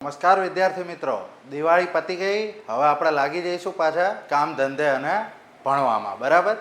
નમસ્કાર વિદ્યાર્થી મિત્રો, દિવાળી પતી ગઈ. હવે આપણે લાગી જઈશું પાછા કામ ધંધે અને ભણવામાં. બરાબર,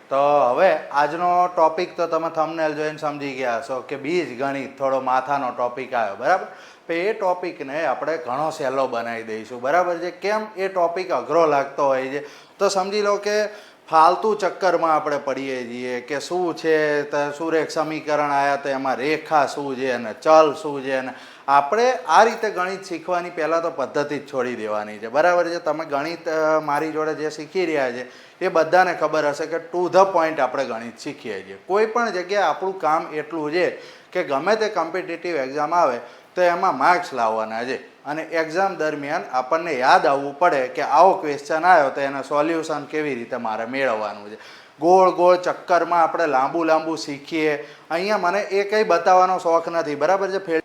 તો હવે આજનો ટોપિક તો તમે થંબનેલ જોઈને સમજી ગયા હશો કે બીજ ગણિત થોડો માથાનો ટોપિક આવ્યો. બરાબર, તો એ ટોપિકને આપણે ઘણો સહેલો બનાવી દઈશું. બરાબર છે. કેમ એ ટોપિક અઘરો લાગતો હોય છે તો સમજી લો કે ફાલતુ ચક્કરમાં આપણે પડીએ છીએ કે શું છે, તો સુરેખ સમીકરણ આવ્યા તો એમાં રેખા શું છે અને ચલ શું છે. અને આપણે આ રીતે ગણિત શીખવાની પહેલાં તો પદ્ધતિ જ છોડી દેવાની છે. બરાબર છે. તમે ગણિત મારી જોડે જે શીખી રહ્યા છે એ બધાને ખબર હશે કે ટુ ધ પોઈન્ટ આપણે ગણિત શીખીએ છીએ. કોઈ પણ જગ્યાએ આપણું કામ એટલું છે કે ગમે તે કોમ્પિટિટિવ એક્ઝામ આવે તો એમાં માર્ક્સ લાવવાના છે અને એક્ઝામ દરમિયાન આપણને યાદ આવવું પડે કે આવો ક્વેશ્ચન આવ્યો તો એના સોલ્યુશન કેવી રીતે મારે મેળવવાનું છે. ગોળ ગોળ ચક્કરમાં આપણે લાંબુ શીખીએ. અહીંયા મને એ કંઈ બતાવવાનો શોખ નથી. બરાબર છે.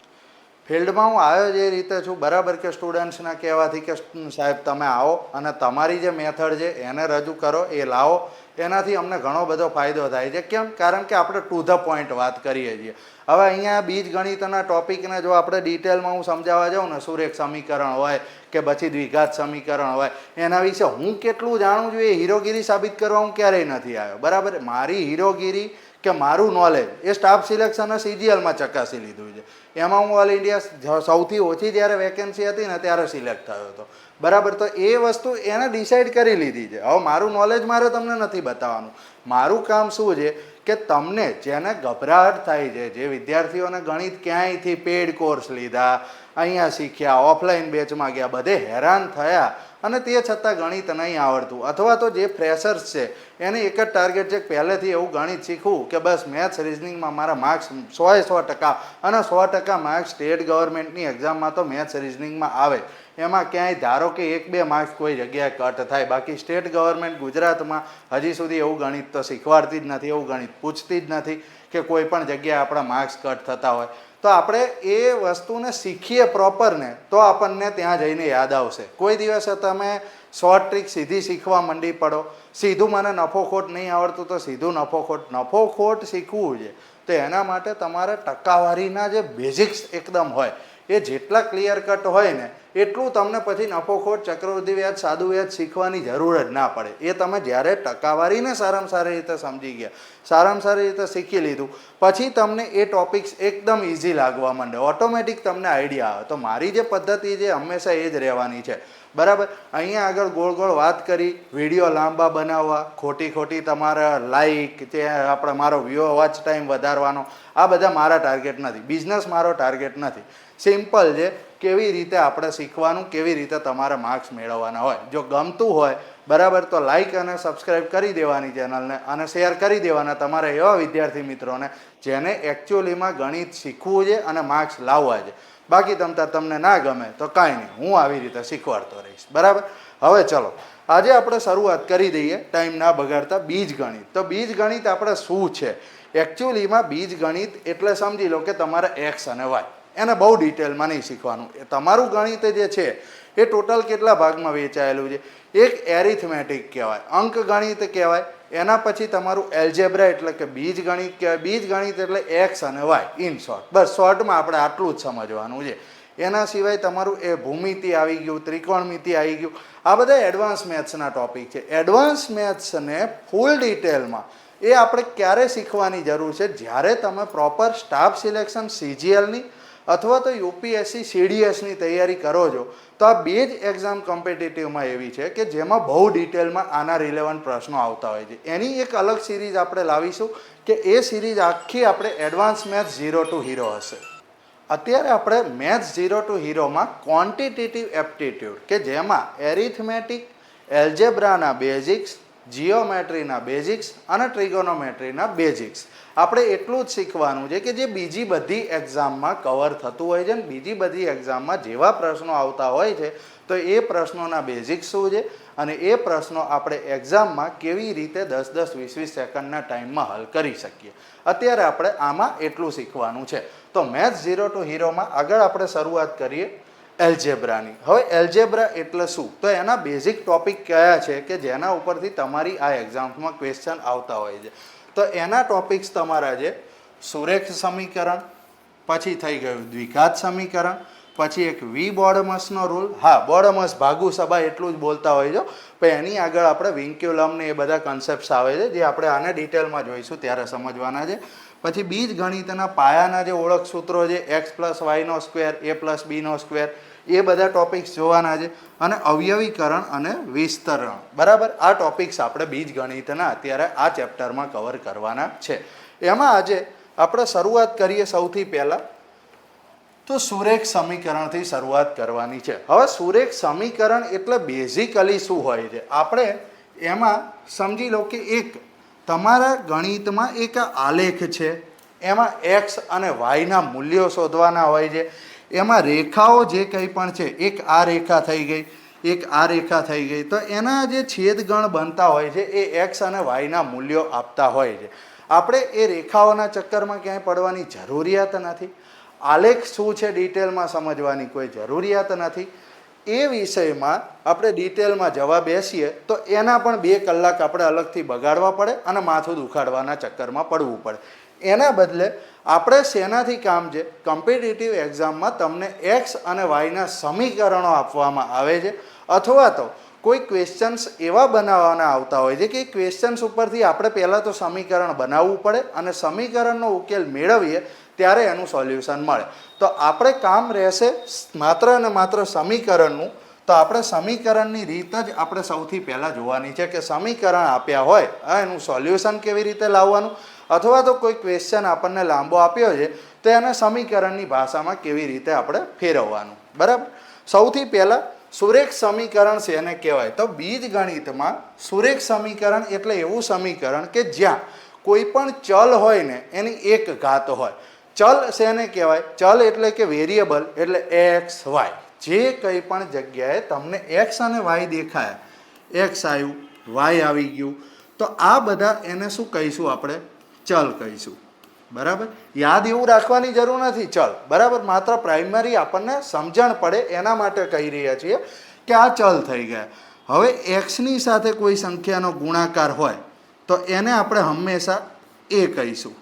ફિલ્ડમાં હું આવ્યો જે રીતે છું, બરાબર, કે સ્ટુડન્ટ્સના કહેવાથી કે સાહેબ તમે આવો અને તમારી જે મેથડ છે એને રજૂ કરો, એ લાવો. એનાથી અમને ઘણો બધો ફાયદો થાય છે. કેમ? કારણ કે આપણે ટુ ધ પોઈન્ટ વાત કરીએ છીએ. હવે અહીંયા બીજ ગણિતના ટોપિકને જો આપણે ડિટેલમાં હું સમજાવવા જાઉં ને, સુરેખ સમીકરણ હોય કે પછી દ્વિઘાત સમીકરણ હોય, એના વિશે હું કેટલું જાણું છું એ હીરોગીરી સાબિત કરવા હું ક્યારેય નથી આવ્યો. બરાબર, મારી હીરોગીરી કે મારું નોલેજ એ સ્ટાફ સિલેક્શન અને સીજીએલમાં ચકાસી લીધું છે. એમાં હું ઓલ ઇન્ડિયા સૌથી ઓછી જ્યારે વેકેન્સી હતી ને ત્યારે સિલેક્ટ થયો હતો. બરાબર, તો એ વસ્તુ એને ડિસાઈડ કરી લીધી છે. હવે મારું નોલેજ મારે તમને નથી બતાવવાનું. મારું કામ શું છે કે તમને જેને ગભરાટ થાય છે, જે વિદ્યાર્થીઓને ગણિત ક્યાંયથી પેડ કોર્સ લીધા, અહીંયા શીખ્યા, ઓફલાઈન બેચમાં ગયા, બધે હેરાન થયા અને તે છતાં ગણિત નહીં આવડતું, અથવા તો જે ફ્રેશર્સ છે એને એક જ ટાર્ગેટ છે કે પહેલેથી એવું ગણિત શીખવું કે બસ મેથ્સ રિઝનિંગમાં મારા માર્ક્સ 100% અને 100% માર્ક્સ સ્ટેટ ગવર્મેન્ટની એક્ઝામમાં તો મેથ્સ રિઝનિંગમાં આવે. એમાં ક્યાંય ધારો કે 1-2 માર્ક્સ કોઈ જગ્યાએ કટ થાય, બાકી સ્ટેટ ગવર્મેન્ટ ગુજરાતમાં હજી સુધી એવું ગણિત તો શીખવાડતી જ નથી, એવું ગણિત પૂછતી જ નથી કે કોઈ પણ જગ્યાએ આપણા માર્ક્સ કટ થતા હોય. તો આપણે એ વસ્તુને શીખીએ પ્રોપર ને તો આપણને ત્યાં જઈને યાદ આવશે. કોઈ દિવસે તમે શોર્ટ ટ્રીક સીધી શીખવા માંડી પડો, સીધું મને નફો ખોટ નહીં આવડતું તો સીધું નફો ખોટ શીખવું છે. તો એના માટે તમારે ટકાવારીના જે બેઝિક્સ એકદમ હોય એ જેટલા ક્લિયર કટ હોય ને એટલું તમને પછી નફો ખોટ, ચક્રવૃદ્ધિ વ્યાજ, સાદું વ્યાજ શીખવાની જરૂર જ ના પડે. એ તમે જ્યારે ટકાવારીને સારામાં સારી રીતે સમજી ગયા, સારામાં સારી રીતે શીખી લીધું, પછી તમને એ ટોપિક્સ એકદમ ઇઝી લાગવા માંડે, ઓટોમેટિક તમને આઈડિયા આવે. તો મારી જે પદ્ધતિ છે હંમેશા એ જ રહેવાની છે. બરાબર, અહીંયા આગળ ગોળ વાત કરી, વિડીયો લાંબા બનાવવા, ખોટી તમારે લાઈક જે આપણે મારો વોચ ટાઈમ વધારવાનો, આ બધા મારા ટાર્ગેટ નથી. બિઝનેસ મારો ટાર્ગેટ નથી. સિમ્પલ છે કેવી રીતે આપણે શીખવાનું, કેવી રીતે તમારે માર્ક્સ મેળવવાના હોય. જો ગમતું હોય બરાબર તો લાઈક અને સબસ્ક્રાઈબ કરી દેવાની ચેનલને અને શેર કરી દેવાના તમારા એવા વિદ્યાર્થી મિત્રોને જેને એકચ્યુઅલીમાં ગણિત શીખવું છે અને માર્ક્સ લાવવા છે. બાકી તમને ના ગમે તો કાંઈ નહીં, હું આવી રીતે શીખવાડતો રહીશ. બરાબર, હવે ચલો આજે આપણે શરૂઆત કરી દઈએ ટાઈમ ના બગાડતા બીજ ગણિત. તો બીજ ગણિત આપણે શું છે? એકચ્યુઅલીમાં બીજ ગણિત એટલે સમજી લો કે તમારે એક્સ અને વાય, એને બહુ ડિટેલમાં નહીં શીખવાનું. એ તમારું ગણિત જે છે એ ટોટલ કેટલા ભાગમાં વહેંચાયેલું છે? એક એરિથમેટિક કહેવાય, અંક ગણિત કહેવાય. એના પછી તમારું એલ્જેબ્રા એટલે કે બીજ ગણિત કહેવાય. બીજ ગણિત એટલે એક્સ અને વાય ઇન શોર્ટ. બસ શોર્ટમાં આપણે આટલું જ સમજવાનું છે. એના સિવાય તમારું એ ભૂમિતિ આવી ગયું, ત્રિકોણમિતિ આવી ગયું, આ બધા એડવાન્સ મેથ્સના ટોપિક છે. એડવાન્સ મેથ્સને ફૂલ ડિટેલમાં એ આપણે ક્યારે શીખવાની જરૂર છે? જ્યારે તમે પ્રોપર સ્ટાફ સિલેક્શન સીજીએલની અથવા તો યુપીએસસી સીડીએસની તૈયારી કરો છો. તો આ બે જ એક્ઝામ કોમ્પિટિટિવમાં એવી છે કે જેમાં બહુ ડિટેલમાં આના રિલેવન્ટ પ્રશ્નો આવતા હોય છે. એની એક અલગ સિરીઝ આપણે લાવીશું કે એ સિરીઝ આખી આપણે એડવાન્સ મેથ્સ 0 to હીરો હશે. અત્યારે આપણે મેથ્સ 0 to હીરોમાં ક્વોન્ટિટેટિવ એપ્ટિટ્યૂડ કે જેમાં એરિથમેટિક, એલ્જેબ્રાના બેઝિક્સ, જીઓમેટ્રીના બેઝિક્સ અને ટ્રિગોનોમેટ્રીના બેઝિક્સ આપણે એટલું જ શીખવાનું છે કે જે બીજી બધી એક્ઝામમાં કવર થતું હોય છે ને બીજી બધી એક્ઝામમાં જેવા પ્રશ્નો આવતા હોય છે તો એ પ્રશ્નોના બેઝિક્સ શું છે અને એ પ્રશ્નો આપણે એક્ઝામમાં કેવી રીતે 10-20 સેકન્ડના ટાઈમમાં હલ કરી શકીએ. અત્યારે આપણે આમાં એટલું શીખવાનું છે. તો મેથ્સ 0 to હીરોમાં આગળ આપણે શરૂઆત કરીએ એલ્જેબ્રાની. હવે એલ્જેબ્રા એટલે શું? તો એના બેઝિક ટોપિક કયા છે કે જેના ઉપરથી તમારી આ એક્ઝામ્સમાં ક્વેશ્ચન આવતા હોય છે? તો એના ટોપિક્સ તમારા છે સુરેખ સમીકરણ, પછી થઈ ગયું દ્વિઘાત સમીકરણ, પછી એક વી બોર્ડમસનો રૂલ. હા, બોર્ડમસ ભાગુ સભા એટલું જ બોલતા હોય છો, પણ એની આગળ આપણે વિન્ક્યુલમ ને એ બધા કન્સેપ્ટ્સ આવે છે જે આપણે આને ડિટેલમાં જોઈશું ત્યારે સમજવાના છે. પછી બીજ ગણિતના પાયાના જે ઓળખ સૂત્રો છે, એક્સ પ્લસ વાયનો સ્ક્વેર, એ પ્લસ બીનો સ્ક્વેર, એ બધા ટોપિક્સ જોવાના છે. અને અવયવીકરણ અને વિસ્તરણ, બરાબર, આ ટોપિક્સ આપણે બીજ ગણિતના અત્યારે આ ચેપ્ટરમાં કવર કરવાના છે. એમાં આજે આપણે શરૂઆત કરીએ સૌથી પહેલાં તો સુરેખ સમીકરણથી શરૂઆત કરવાની છે. હવે સુરેખ સમીકરણ એટલે બેઝિકલી શું હોય છે? આપણે એમાં સમજી લો કે એક તમારા ગણિતમાં એક આલેખ છે, એમાં એક્સ અને વાયના મૂલ્યો શોધવાના હોય છે. એમાં રેખાઓ જે કંઈ પણ છે, એક આ રેખા થઈ ગઈ, એક આ રેખા થઈ ગઈ, તો એના જે છેદગણ બનતા હોય છે એ એક્સ અને વાયના મૂલ્યો આપતા હોય છે. આપણે એ રેખાઓના ચક્કરમાં ક્યાંય પડવાની જરૂરિયાત નથી. આલેખ શું છે ડિટેલમાં સમજવાની કોઈ જરૂરિયાત નથી. એ વિષયમાં આપણે ડિટેલમાં જવા બેસીએ તો એના પણ 2 કલાક આપણે અલગથી બગાડવા પડે અને માથું દુખાડવાના ચક્કરમાં પડવું પડે. એના બદલે આપણે શેનાથી કામ છે, કોમ્પિટિટિવ એક્ઝામમાં તમને એક્સ અને વાયના સમીકરણો આપવામાં આવે છે, અથવા તો કોઈ ક્વેશ્ચન્સ એવા બનાવવાના આવતા હોય છે કે એ ક્વેશ્ચન્સ ઉપરથી આપણે પહેલાં તો સમીકરણ બનાવવું પડે અને સમીકરણનો ઉકેલ મેળવીએ ત્યારે એનું સોલ્યુશન મળે. તો આપણે કામ રહેશે માત્ર અને માત્ર સમીકરણનું. તો આપણે સમીકરણની રીત જ આપણે સૌથી પહેલાં જોવાની છે કે સમીકરણ આપ્યા હોય એનું સોલ્યુશન કેવી રીતે લાવવાનું, અથવા તો કોઈ ક્વેશ્ચન આપણને લાંબો આપ્યો છે તો એને સમીકરણની ભાષામાં કેવી રીતે આપણે ફેરવવાનું. બરાબર, સૌથી પહેલાં સુરેખ સમીકરણ શેને કહેવાય? તો બીજ ગણિતમાં સુરેખ સમીકરણ એટલે એવું સમીકરણ કે જ્યાં કોઈ પણ ચલ હોય ને એની એક ઘાત હોય. ચલ શેને કહેવાય? ચલ એટલે કે વેરિયેબલ, એટલે એક્સ વાય. જે કંઈ પણ જગ્યાએ તમને એક્સ અને વાય દેખાય, એક્સ આવ્યું, વાય આવી ગયું, તો આ બધા એને શું કહીશું? આપણે ચલ કહીશું. બરાબર, યાદ એવું રાખવાની જરૂર નથી ચલ, બરાબર, માત્ર પ્રાઇમરી આપણને સમજણ પડે એના માટે કહી રહ્યા છીએ કે આ ચલ થઈ ગયા. હવે એક્સની સાથે કોઈ સંખ્યાનો ગુણાકાર હોય તો એને આપણે હંમેશા એ કહીશું.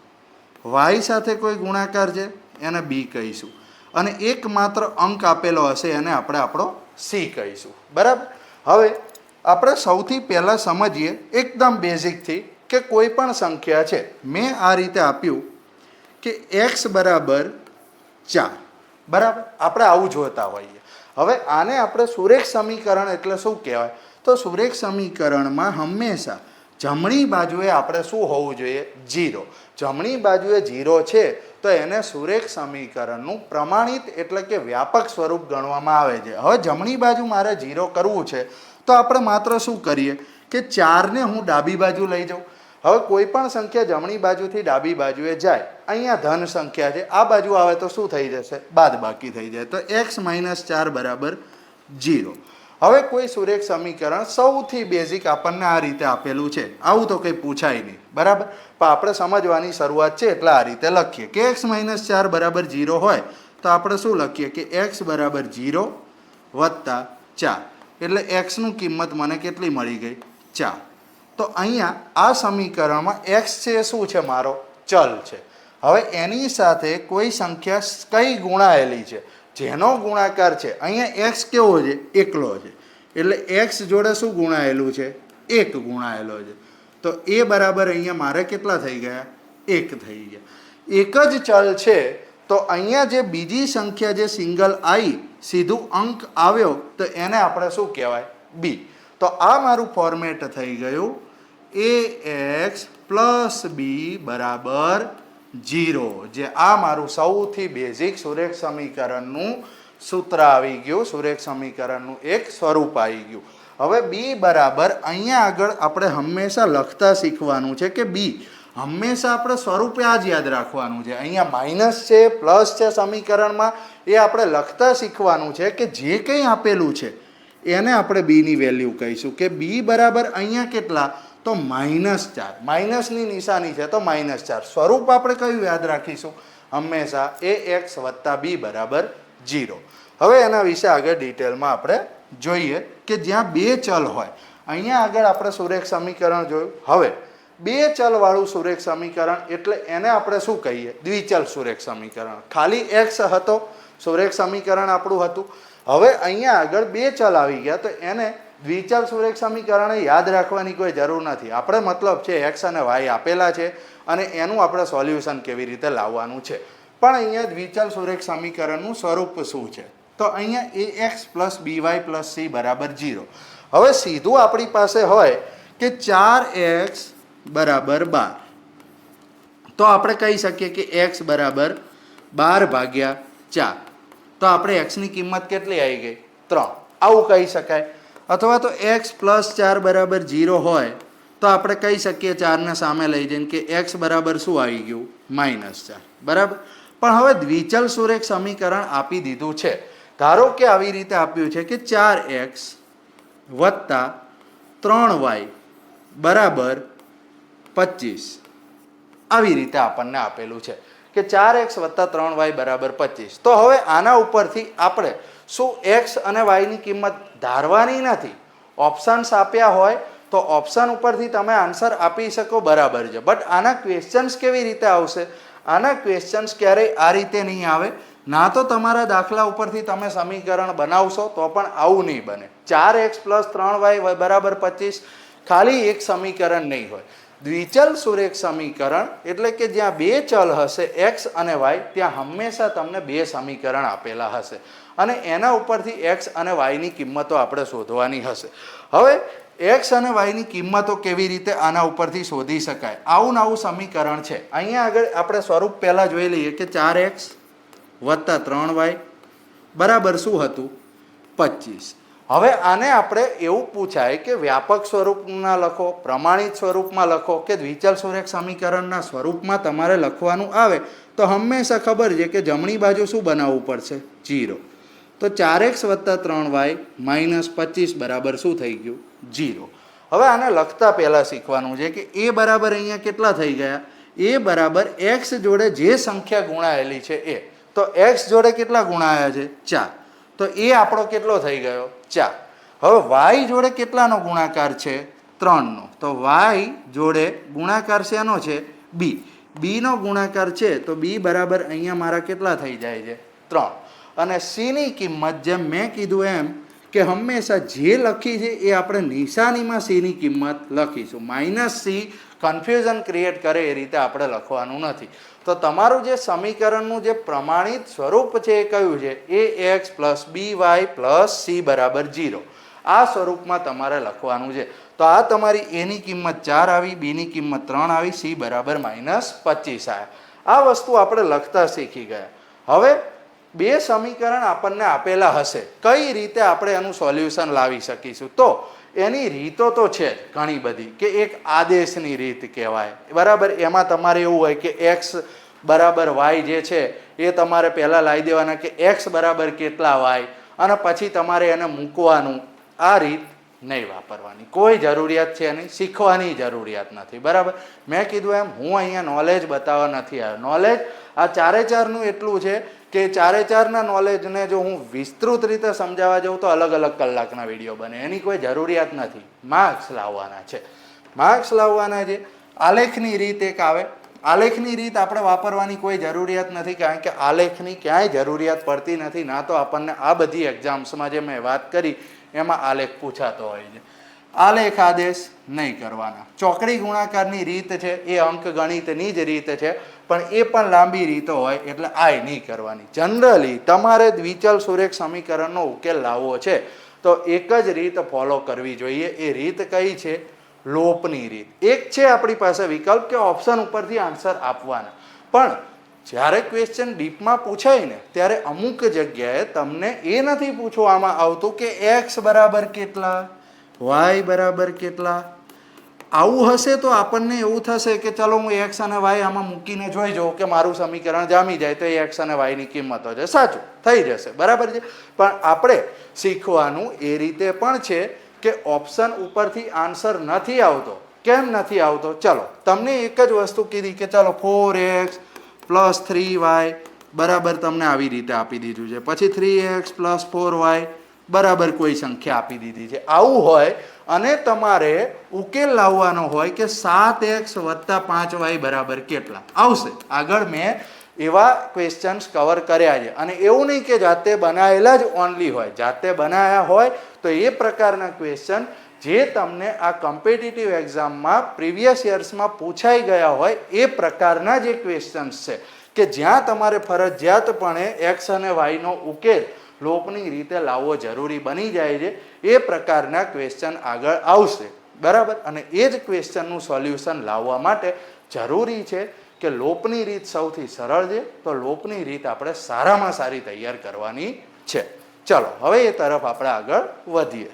વાય સાથે કોઈ ગુણાકાર છે એને બી કહીશું, અને એક માત્ર અંક આપેલો હશે એને આપણે આપણો સી કહીશું. બરાબર, હવે આપણે સૌથી પહેલાં સમજીએ એકદમ બેઝિકથી કે કોઈ પણ સંખ્યા છે, મેં આ રીતે આપ્યું કે x બરાબર 4. બરાબર, આપણે આવું જોતા હોઈએ. હવે આને આપણે સુરેખ સમીકરણ એટલે શું કહેવાય? તો સુરેખ સમીકરણમાં હંમેશા જમણી બાજુએ આપણે શું હોવું જોઈએ? 0. જમણી બાજુએ 0 છે તો એને સુરેખ સમીકરણનું પ્રમાણિત એટલે કે વ્યાપક સ્વરૂપ ગણવામાં આવે છે. હવે જમણી બાજુ મારે 0 કરવું છે તો આપણે માત્ર શું કરીએ કે 4ને હું ડાબી બાજુ લઈ જાઉં. હવે કોઈ પણ સંખ્યા જમણી બાજુથી ડાબી બાજુએ જાય, અહીંયા ધન સંખ્યા છે, આ બાજુ આવે તો શું થઈ જશે? બાદબાકી થઈ જાય. તો x - 4 બરાબર 0. હવે કોઈ સુરેખ સમીકરણ સૌથી બેઝિક આપણને આ રીતે આપેલું છે, આવું તો કંઈ પૂછાય નહીં. બરાબર, પણ આપણે સમજવાની શરૂઆત છે એટલે આ રીતે લખીએ કે x - 4 બરાબર 0 હોય તો આપણે શું લખીએ કે x બરાબર 0 વત્તા 4, એટલે xનું કિંમત મને કેટલી મળી ગઈ? 4. તો અહીંયા આ સમીકરણમાં x છે એ શું છે? મારો ચલ છે. હવે એની સાથે કોઈ સંખ્યા કઈ ગુણાયેલી છે, જેનો ગુણાકાર છે, અહીંયા x કેવો છે? એકલો છે, એટલે x જોડે શું ગુણાયેલું છે? 1 ગુણાયેલો છે. તો એ બરાબર અહીંયા મારે કેટલા થઈ ગયા? 1 થઈ ગયા. એક જ ચલ છે તો અહીંયા જે બીજી સંખ્યા જે સિંગલ આવી, સીધું અંક આવ્યો, તો એને આપણે શું કહેવાય? b. તો આ મારું ફોર્મેટ થઈ ગયું ax પ્લસ b બરાબર 0, જે આ મારું સૌથી બેઝિક સુરેખ સમીકરણનું સૂત્ર આવી ગયું, સુરેખ સમીકરણનું એક સ્વરૂપ આવી ગયું. હવે b બરાબર અહીંયા આગળ આપણે હંમેશા લખતા શીખવાનું છે કે b હંમેશા આપણે સ્વરૂપે આ જ યાદ રાખવાનું છે. અહીંયા માઇનસ છે, પ્લસ છે સમીકરણમાં, એ આપણે લખતા શીખવાનું છે કે જે કંઈ આપેલું છે એને આપણે બીની વેલ્યુ કહીશું કે b બરાબર અહીંયા કેટલા? તો -4. માઇનસની નિશાની છે તો -4. સ્વરૂપ આપણે કયું યાદ રાખીશું? હંમેશા ax વત્તા b બરાબર 0. હવે એના વિશે આગળ ડિટેલમાં આપણે જોઈએ કે જ્યાં બે ચલ હોય, અહીંયા આગળ આપણે સુરેખ સમીકરણ જોયું. હવે બે ચલવાળું સુરેખ સમીકરણ એટલે એને આપણે શું કહીએ? દ્વિચલ સુરેખ સમીકરણ. ખાલી એક્સ હતો, સુરેખ સમીકરણ આપણું હતું. હવે અહીંયા આગળ બે ચલ આવી ગયા તો એને દ્વિચલ સુરેખ સમીકરણ યાદ રાખવાની કોઈ જરૂર નથી. આપણે મતલબ છે એક્સ અને વાય આપેલા છે અને એનું આપણે સોલ્યુશન કેવી રીતે લાવવાનું છે. પણ અહીંયા દ્વિચલ સુરેખ સમીકરણનું સ્વરૂપ શું છે? તો અહીંયા ax plus by plus c બરાબર 0. હવે સીધું આપણી પાસે હોય કે 4x બરાબર 12, તો આપણે કહી શકીએ કે x બરાબર 12 ભાગ્યા 4. તો આપણે x ની કિંમત કેટલી આવી ગઈ? 3. આવું કહી શકાય. અથવા તો x પ્લસ 4 બરાબર 0 હોય તો આપણે કહી શકીએ 4ને સામે લઈ જઈને કે x બરાબર શું આવી ગયું? -4. બરાબર. પણ હવે દ્વિચલ સુરેખ સમીકરણ આપી દીધું છે. ધારો કે આવી રીતે આપ્યું છે કે 4x વત્તા 3y બરાબર 25. આવી રીતે આપણને આપેલું છે કે 4x વત્તા 3y બરાબર 25. તો હવે આના ઉપરથી આપણે શું x અને y ની કિંમત ધારવાની નથી. ઓપ્શન્સ આપ્યા હોય તો ઓપ્શન ઉપરથી તમે આન્સર આપી શકો, બરાબર છે. બટ આના ક્વેશ્ચન્સ કેવી રીતે આવશે? આના ક્વેશ્ચન્સ ક્યારેય આ રીતે નહીં આવે. ના તો તમારા દાખલા ઉપરથી તમે સમીકરણ બનાવશો તો પણ આવું નહીં બને. 4x પ્લસ 3y બરાબર 25 ખાલી એક સમીકરણ નહીં હોય. દ્વિચલ સુરેખ સમીકરણ એટલે કે જ્યાં બે ચલ હશે x અને y, ત્યાં હંમેશા તમને બે સમીકરણ આપેલા હશે અને એના ઉપરથી x અને y ની કિંમતો આપણે શોધવાની હશે. હવે x અને y ની કિંમતો કેવી રીતે આના ઉપરથી શોધી શકાય? આવું નવું સમીકરણ છે. અહીંયા આગળ આપણે સ્વરૂપ પહેલાં જોઈ લઈએ કે 4x વત્તા 3y બરાબર શું હતું? 25. હવે આને આપણે એવું પૂછાય કે વ્યાપક સ્વરૂપમાં લખો, પ્રમાણિત સ્વરૂપમાં લખો કે દ્વિચલ સુરેખ સમીકરણના સ્વરૂપમાં તમારે લખવાનું આવે તો હંમેશા ખબર છે કે જમણી બાજુ શું બનાવવું પડશે? 0. તો 4x વત્તા 3y માઇનસ 25 બરાબર શું થઈ ગયું? 0. હવે આને લખતા પહેલાં શીખવાનું છે કે એ બરાબર અહીંયા કેટલા થઈ ગયા? એ બરાબર x જોડે જે સંખ્યા ગુણાયેલી છે એ. તો x જોડે કેટલા ગુણાયા છે? 4. તો એ આપણો કેટલો થઈ ગયો? 4. હવે y જોડે કેટલાનો ગુણાકાર છે? 3નો. તો y જોડે ગુણાકાર શેનો છે? b. b નો ગુણાકાર છે તો b બરાબર અહીંયા મારા કેટલા થઈ જાય છે? 3. અને c ની કિંમત જેમ મેં કીધું એમ કે હંમેશા જે લખી છે એ આપણે નિશાનીમાં c ની કિંમત લખીશું. -c કન્ફ્યુઝન ક્રિએટ કરે એ રીતે આપણે લખવાનું નથી. તો તમારું જે સમીકરણનું જે પ્રમાણિત સ્વરૂપ છે એ કયું છે? ax plus by plus c બરાબર 0. આ સ્વરૂપમાં તમારે લખવાનું છે. તો આ તમારી a ની કિંમત 4 આવી, b ની કિંમત 3 આવી, c બરાબર -25 આવ્યા. આ વસ્તુ આપણે લખતા શીખી ગયા. હવે બે સમીકરણ આપણને આપેલા હશે, કઈ રીતે આપણે એનું સોલ્યુશન લાવી શકીશું? તો એની રીતો તો છે જ ઘણી બધી કે એક આદેશની રીત કહેવાય, બરાબર. એમાં તમારે એવું હોય કે x બરાબર y જે છે એ તમારે પહેલાં લાવી દેવાના કે x બરાબર કેટલા y અને પછી તમારે એને મૂકવાનું. આ રીત નહીં વાપરવાની, કોઈ જરૂરિયાત છે નહીં, શીખવાની જરૂરિયાત નથી, બરાબર. મેં કીધું એમ હું અહીંયા નોલેજ બતાવવા નથી આવ્યો. નોલેજ આ 4-4નું એટલું છે કે 4-4ના નોલેજને જો હું વિસ્તૃત રીતે સમજાવવા જાઉં તો અલગ અલગ કલાકના વિડીયો બને, એની કોઈ જરૂરિયાત નથી. માર્ક્સ લાવવાના છે, માર્ક્સ લાવવાના છે. આલેખની રીત એક આવે, આલેખની રીત આપણે વાપરવાની કોઈ જરૂરિયાત નથી કારણ કે આલેખની ક્યાંય જરૂરિયાત પડતી નથી. ના તો આપણને આ બધી એક્ઝામ્સમાં જે મેં વાત કરી એમાં આલેખ પૂછાતો હોય છે. આલેખ આદેશ નહીં કરવાના. ચોકડી ગુણાકારની રીત છે એ અંક ગણિતની જ રીત છે પણ એ પણ લાંબી રીતો હોય એટલે આ નહીં કરવાની. જનરલી તમારે દ્વિચલ સુરેખ સમીકરણનો ઉકેલ લાવવો છે તો એક જ રીત ફોલો કરવી જોઈએ. એ રીત કઈ છે? લોપની રીત. એક છે આપણી પાસે વિકલ્પ કે ઓપ્શન ઉપરથી આન્સર આપવાના, પણ જ્યારે ક્વેશ્ચન ડીપમાં પૂછાય ને ત્યારે અમુક જગ્યાએ તમને એ નથી પૂછવામાં આવતું કે x બરાબર કેટલા, y બરાબર કેટલા. આવું હશે તો આપણને એવું થશે કે ચલો હું x અને y આમાં મૂકીને જોઈ જાઉં કે મારું સમીકરણ જામી જાય તો એ x અને y ની કિંમતો છે, સાચું થઈ જશે, બરાબર છે. પણ આપણે શીખવાનું એ રીતે પણ છે કે ઓપ્શન ઉપરથી આન્સર નથી આવતો. કેમ નથી આવતો? ચલો તમને એક જ વસ્તુ કીધી કે ચલો 4x પ્લસ 3y બરાબર તમને આવી રીતે આપી દીધું છે, પછી 3x પ્લસ 4y બરાબર કોઈ સંખ્યા આપી દીધી છે. આવું હોય અને તમારે ઉકેલ લાવવાનો હોય કે 7x વત્તા 5y બરાબર કેટલા આવશે. આગળ મેં એવા ક્વેશ્ચન્સ કવર કર્યા છે અને એવું નહીં કે જાતે બનાવેલા જ ઓનલી હોય. જાતે બનાવ્યા હોય તો એ પ્રકારના ક્વેશ્ચન જે તમને આ કોમ્પિટિટિવ એક્ઝામમાં પ્રીવિયસ યર્સમાં પૂછાઈ ગયા હોય એ પ્રકારના જે ક્વેશ્ચન્સ છે કે જ્યાં તમારે ફરજિયાતપણે એક્સ અને વાયનો ઉકેલ લોપની રીતે લાવવો જરૂરી બની જાય છે. એ પ્રકારના ક્વેશ્ચન આગળ આવશે, બરાબર. અને એ જ ક્વેશ્ચનનું સોલ્યુશન લાવવા માટે જરૂરી છે કે લોપની રીત સૌથી સરળ છે, તો લોપની રીત આપણે સારામાં સારી તૈયાર કરવાની છે. ચલો હવે એ તરફ આપણે આગળ વધીએ.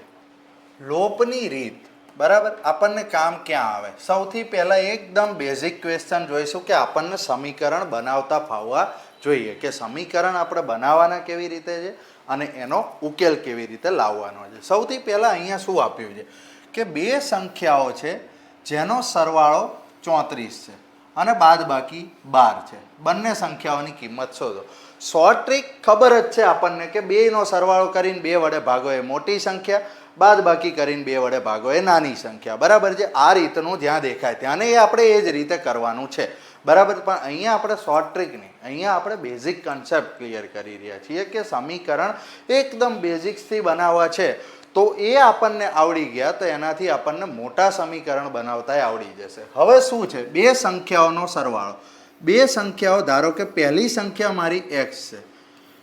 લોપની રીત, બરાબર. આપણને કામ ક્યાં આવે? સૌથી પહેલાં એકદમ બેઝિક ક્વેશ્ચન જોઈશું કે આપણને સમીકરણ બનાવતા ફાવવા જોઈએ કે સમીકરણ આપણે બનાવવાના કેવી રીતે છે અને એનો ઉકેલ કેવી રીતે લાવવાનો છે. સૌથી પહેલાં અહીંયા શું આપ્યું છે કે બે સંખ્યાઓ છે જેનો સરવાળો 34 છે અને બાદબાકી 12 છે. બંને સંખ્યાઓની કિંમત શોધો. શોર્ટ ટ્રીક ખબર જ છે આપણને કે બેનો સરવાળો કરીને 2 વડે ભાગો એ મોટી સંખ્યા, બાદબાકી કરીને 2 વડે ભાગો એ નાની સંખ્યા, બરાબર છે. આ રીતનું જ્યાં દેખાય ત્યાં એ આપણે એ જ રીતે કરવાનું છે, બરાબર. પણ અહીંયા આપણે શોર્ટ ટ્રીક નહીં, અહીંયા આપણે બેઝિક કન્સેપ્ટ ક્લિયર કરી રહ્યા છીએ કે સમીકરણ એકદમ બેઝિક્સથી બનાવવા છે તો એ આપણને આવડી ગયા તો એનાથી આપણને મોટા સમીકરણ બનાવતા આવડી જશે. હવે શું છે? બે સંખ્યાઓનો સરવાળો. બે સંખ્યાઓ, ધારો કે પહેલી સંખ્યા મારી x છે,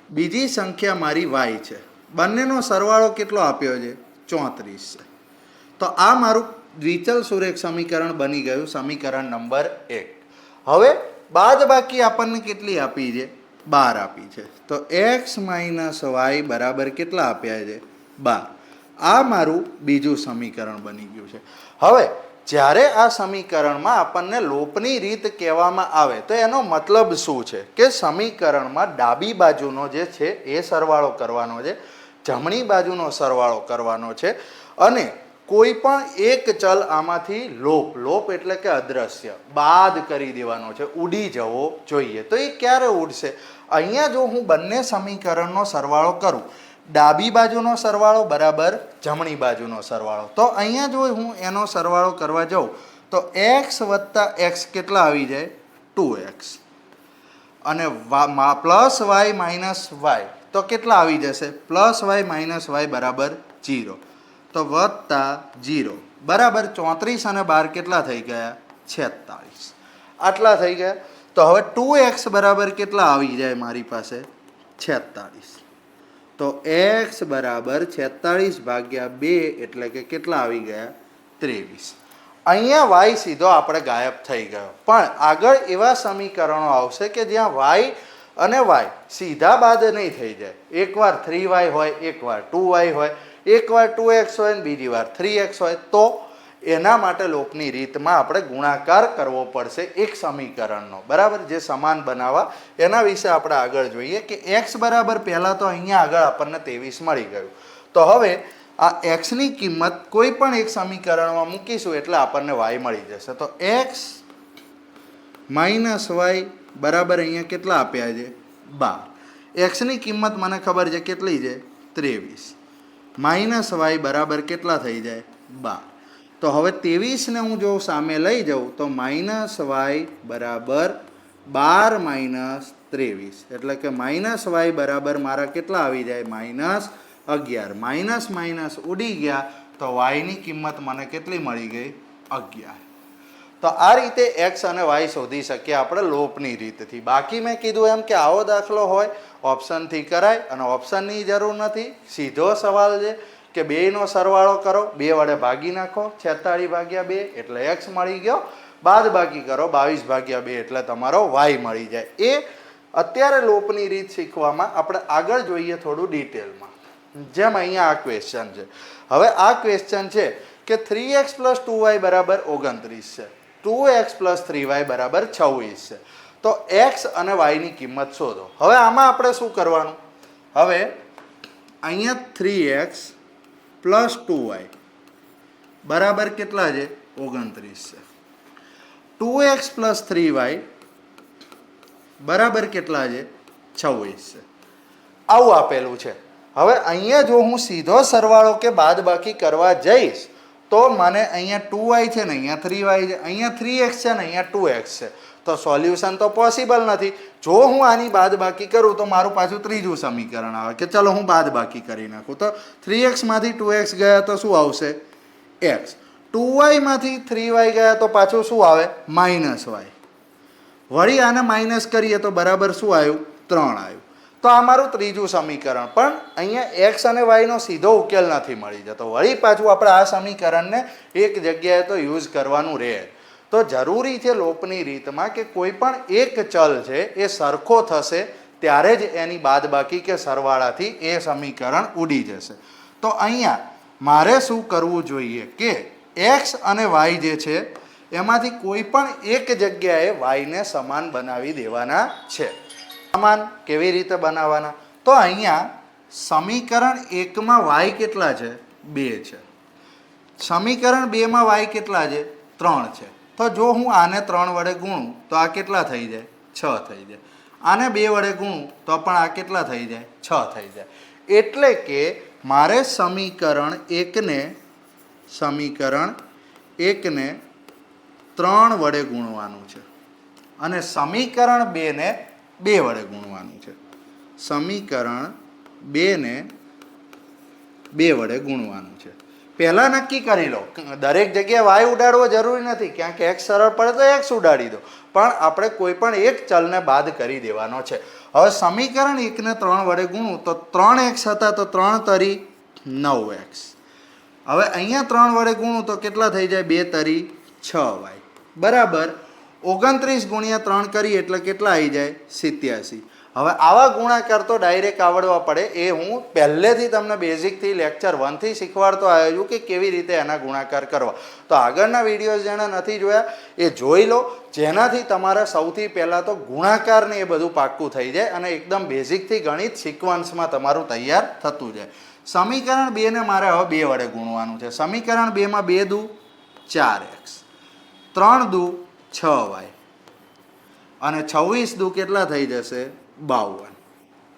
બીજી સંખ્યા મારી y છે. બંનેનો સરવાળો કેટલો આપ્યો છે? 34 છે. તો આ મારું દ્વિચલ સુરેખ સમીકરણ બની ગયું, સમીકરણ નંબર 1. હવે બાદબાકી આપણને કેટલી આપી છે? 12 આપી છે. તો x માઇનસ y બરાબર કેટલા આપ્યા છે? 12. આ મારું બીજું સમીકરણ બની ગયું છે. હવે જ્યારે આ સમીકરણમાં આપણને લોપની રીત કહેવામાં આવે તો એનો મતલબ શું છે કે સમીકરણમાં ડાબી બાજુનો જે છે એ સરવાળો કરવાનો છે, જમણી બાજુનો સરવાળો કરવાનો છે અને કોઈ પણ એક ચલ આમાંથી લોપ એટલે કે અદ્રશ્ય બાદ કરી દેવાનો છે, ઉડી જવો જોઈએ. તો એ ક્યારે ઉડશે? અહીંયા જો હું બંને સમીકરણનો સરવાળો કરું, ડાબી બાજુનો સરવાળો બરાબર જમણી બાજુનો સરવાળો, તો અહીંયા જો હું એનો સરવાળો કરવા જાઉં તો x વત્તા x કેટલા આવી જાય? 2x. અને પ્લસ y માઇનસ y તો કેટલા આવી જશે? પ્લસ y માઇનસ y બરાબર 0. તો વત્તા 0 બરાબર 34 અને 12 કેટલા થઈ ગયા? 46. આટલા થઈ ગયા. તો હવે 2x બરાબર કેટલા આવી જાય મારી પાસે? 46. તો x બરાબર 46 ભાગ્યા 2 એટલે કે કેટલા આવી ગયા? 23. અહીંયા y સીધો આપણે ગાયબ થઈ ગયો. પણ આગળ એવા સમીકરણો આવશે કે જ્યાં y અને y સીધા બાદ નહીં થઈ જાય. એકવાર 3y હોય, એકવાર 2y હોય, એકવાર 2x હોય ને બીજી વાર 3x હોય, તો એના માટે લોપની રીતમાં આપણે ગુણાકાર કરવો પડશે એક સમીકરણનો, બરાબર. જે સમાન બનાવવા એના વિશે આપણે આગળ જોઈએ કે x બરાબર પહેલાં તો અહીંયા આગળ આપણને 23 મળી ગયું. તો હવે આ xની કિંમત કોઈ પણ એક સમીકરણમાં મૂકીશું એટલે આપણને y મળી જશે. તો x માઇનસ y બરાબર અહીંયા કેટલા આપ્યા છે? 12. xની કિંમત મને ખબર છે કેટલી છે? 23. માઇનસ y બરાબર કેટલા થઈ જાય? 12. તો હવે 23ને હું જો સામે લઈ જાઉં તો માઇનસ y બરાબર 12 માઇનસ 23 એટલે કે માઇનસ y બરાબર મારા કેટલા આવી જાય? માઇનસ 11. માઇનસ માઇનસ ઉડી ગયા તો yની કિંમત મને કેટલી મળી ગઈ? 11. તો આ રીતે x અને y શોધી શકીએ આપણે લોપની રીતથી. બાકી મેં કીધું એમ કે આવો દાખલો હોય ઓપ્શનથી કરાય અને ઓપ્શનની જરૂર નથી, સીધો સવાલ છે કે બેયનો સરવાળો કરો, 2 વડે ભાગી નાખો, 46 ભાગ્યા 2 એટલે x મળી ગયો, બાદ બાકી કરો 22 ભાગ્યા 2 એટલે તમારો y મળી જાય. એ અત્યારે લોપની રીત શીખવામાં આપણે આગળ જોઈએ થોડું ડિટેલમાં. જેમ અહીંયા આ ક્વેશ્ચન છે. હવે આ ક્વેશ્ચન છે કે 3x પ્લસ 2y બરાબર 29 છે, 2x પ્લસ 3y બરાબર 26 છે. તો x અને y ની કિંમત શોધો. હવે આમાં આપણે શું કરવાનું? હવે અહીંયા 3x પ્લસ 2y બરાબર કેટલા છે? 29 છે. 2x પ્લસ 3y બરાબર કેટલા છે? 26 છે. આવું આપેલું છે. હવે અહીંયા જો હું સીધો સરવાળો કે બાદબાકી કરવા જઈશ તો મને અહીંયા 2y છે ને અહીંયા 3y છે, અહીંયા 3x છે ને અહીંયા 2x છે, તો સોલ્યુશન તો પોસિબલ નથી. જો હું આની બાદબાકી કરું તો મારું પાછું ત્રીજું સમીકરણ આવે કે ચલો હું બાદબાકી કરી નાખું. તો 3x માંથી 2x ગયા તો શું આવશે? x. 2y માંથી 3y ગયા તો પાછું શું આવે? -y. વળી આને માઇનસ કરીએ તો બરાબર શું આવ્યું? 3 આવ્યું. તો આ મારું ત્રીજું સમીકરણ. પણ અહીંયા x અને y નો સીધો ઉકેલ નથી મળી જતો. વળી પાછું આપણે આ સમીકરણને એક જગ્યાએ તો યુઝ કરવાનું રહે. તો જરૂરી છે લોપની રીતમાં કે કોઈ પણ એક ચલ છે એ સરખો થશે ત્યારે જ એની બાદબાકી કે સરવાળાથી એ સમીકરણ ઉડી જશે. તો અહીંયા મારે શું કરવું જોઈએ કે x અને y જે છે એમાંથી કોઈ પણ એક જગ્યાએ y ને સમાન બનાવી દેવાના છે. સમાન કેવી રીતે બનાવવાના? તો અહીંયા સમીકરણ 1 માં y કેટલા છે? 2 છે. સમીકરણ 2 માં y કેટલા છે? 3 છે. તો જો હું આને 3 વડે ગુણું તો આ કેટલા થઈ જાય? 6 થઈ જાય. આને 2 વડે ગુણું તો પણ આ કેટલા થઈ જાય? 6 થઈ જાય. એટલે કે મારે સમીકરણ 1 ને 3 વડે ગુણવાનું છે અને સમીકરણ 2 ને 2 વડે ગુણવાનું છે. સમીકરણ 2 ને 2 વડે ગુણવાનું છે. પહેલા નક્કી કરી લો. દરેક જગ્યાએ y ઉડાડવો જરૂરી નથી. ક્યાંક x સરળ પડે તો x ઉડાડી દો, પણ આપણે કોઈ પણ એક ચલને બાદ કરી દેવાનો છે. હવે સમીકરણ 1 ને 3 વડે ગુણું તો 3x હતા તો 3 તરી 9x. હવે અહીંયા 3 વડે ગુણું તો કેટલા થઈ જાય? 2 તરી 6y બરાબર 29 ગુણ્યા 3 કરીએ એટલે કેટલા આવી જાય? 87. હવે આવા ગુણાકાર તો ડાયરેક્ટ આવડવા પડે. એ હું પહેલેથી તમને બેઝિકથી લેક્ચર 1 થી શીખવાડતો આવ્યો છું કે કેવી રીતે એના ગુણાકાર કરવા. તો આગળના વિડીયોઝ જેણે નથી જોયા એ જોઈ લો, જેનાથી તમારે સૌથી પહેલાં તો ગુણાકારને એ બધું પાક્કું થઈ જાય અને એકદમ બેઝિકથી ગણિત સિક્વન્સમાં તમારું તૈયાર થતું જાય. સમીકરણ 2 ને મારે હવે 2 વડે ગુણવાનું છે. સમીકરણ 2 માં 2 દુ 4x, 3 દુ 6y અને 26 દુ કેટલા થઈ જશે? 52.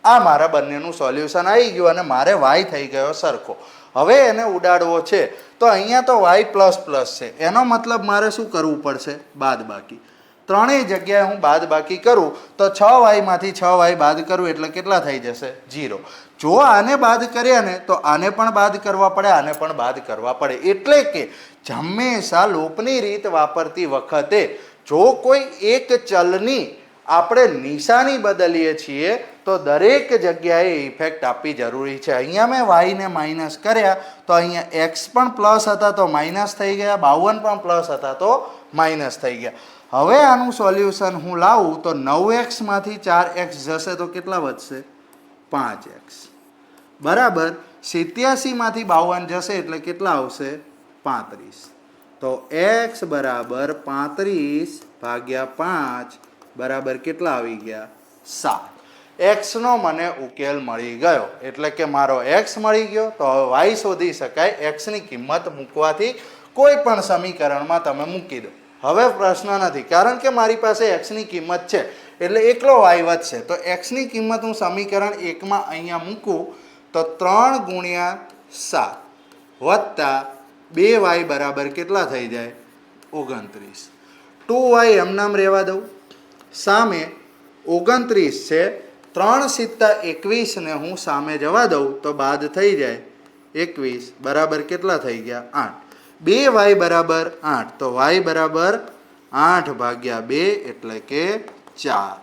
આ મારા બંનેનું સોલ્યુશન આવી ગયું અને મારે y થઈ ગયો સરખો. હવે એને ઉડાડવો છે તો અહીંયા તો y પ્લસ પ્લસ છે, એનો મતલબ મારે શું કરવું પડશે? બાદબાકી. ત્રણેય જગ્યાએ હું બાદબાકી કરું તો 6y માંથી 6y બાદ કરું એટલે કેટલા થઈ જશે? 0. જો આને બાદ કર્યા ને તો આને પણ બાદ કરવા પડે, આને પણ બાદ કરવા પડે. એટલે કે હંમેશા લોપની રીત વાપરતી વખતે જો કોઈ એક ચલની આપણે નિશાની બદલીએ છીએ તો દરેક જગ્યાએ ઇફેક્ટ આપવી જરૂરી છે. અહીંયા મેં y ને માઇનસ કર્યા તો અહીંયા x પણ પ્લસ હતા તો માઇનસ થઈ ગયા, 52 પણ પ્લસ હતા તો માઇનસ થઈ ગયા. હવે આનું સોલ્યુશન હું લાવું તો 9x માંથી 4x જશે તો કેટલા વધશે? 5x બરાબર 87 માંથી 52 જશે એટલે કેટલા આવશે? 35. તો x બરાબર 35 ભાગ્યા 5 બરાબર કેટલા આવી ગયા? 7. x નો મને ઉકેલ મળી ગયો. એટલે કે મારો x મળી ગયો. તો હવે y શોધી શકાય. x ની કિંમત મૂકવાથી કોઈ પણ સમીકરણમાં તમે મૂકી દો. હવે પ્રશ્ન નથી, કારણ કે મારી પાસે x ની કિંમત છે એટલે એકલો y વધશે. તો x ની કિંમત હું સમીકરણ 1 માં અહીંયા મૂકું તો 3 ગુણ્યા 7 વત્તા 2y બરાબર કેટલા થઈ જાય? 29. 2y એમનામ રહેવા દઉં. સામે 29 છે, 3 સિત્તા 21 ને હું સામે જવા દઉં તો બાદ થઈ જાય 21 બરાબર કેટલા થઈ ગયા? 8. 2y બરાબર 8. તો y બરાબર 8 ભાગ્યા 2 એટલે કે 4.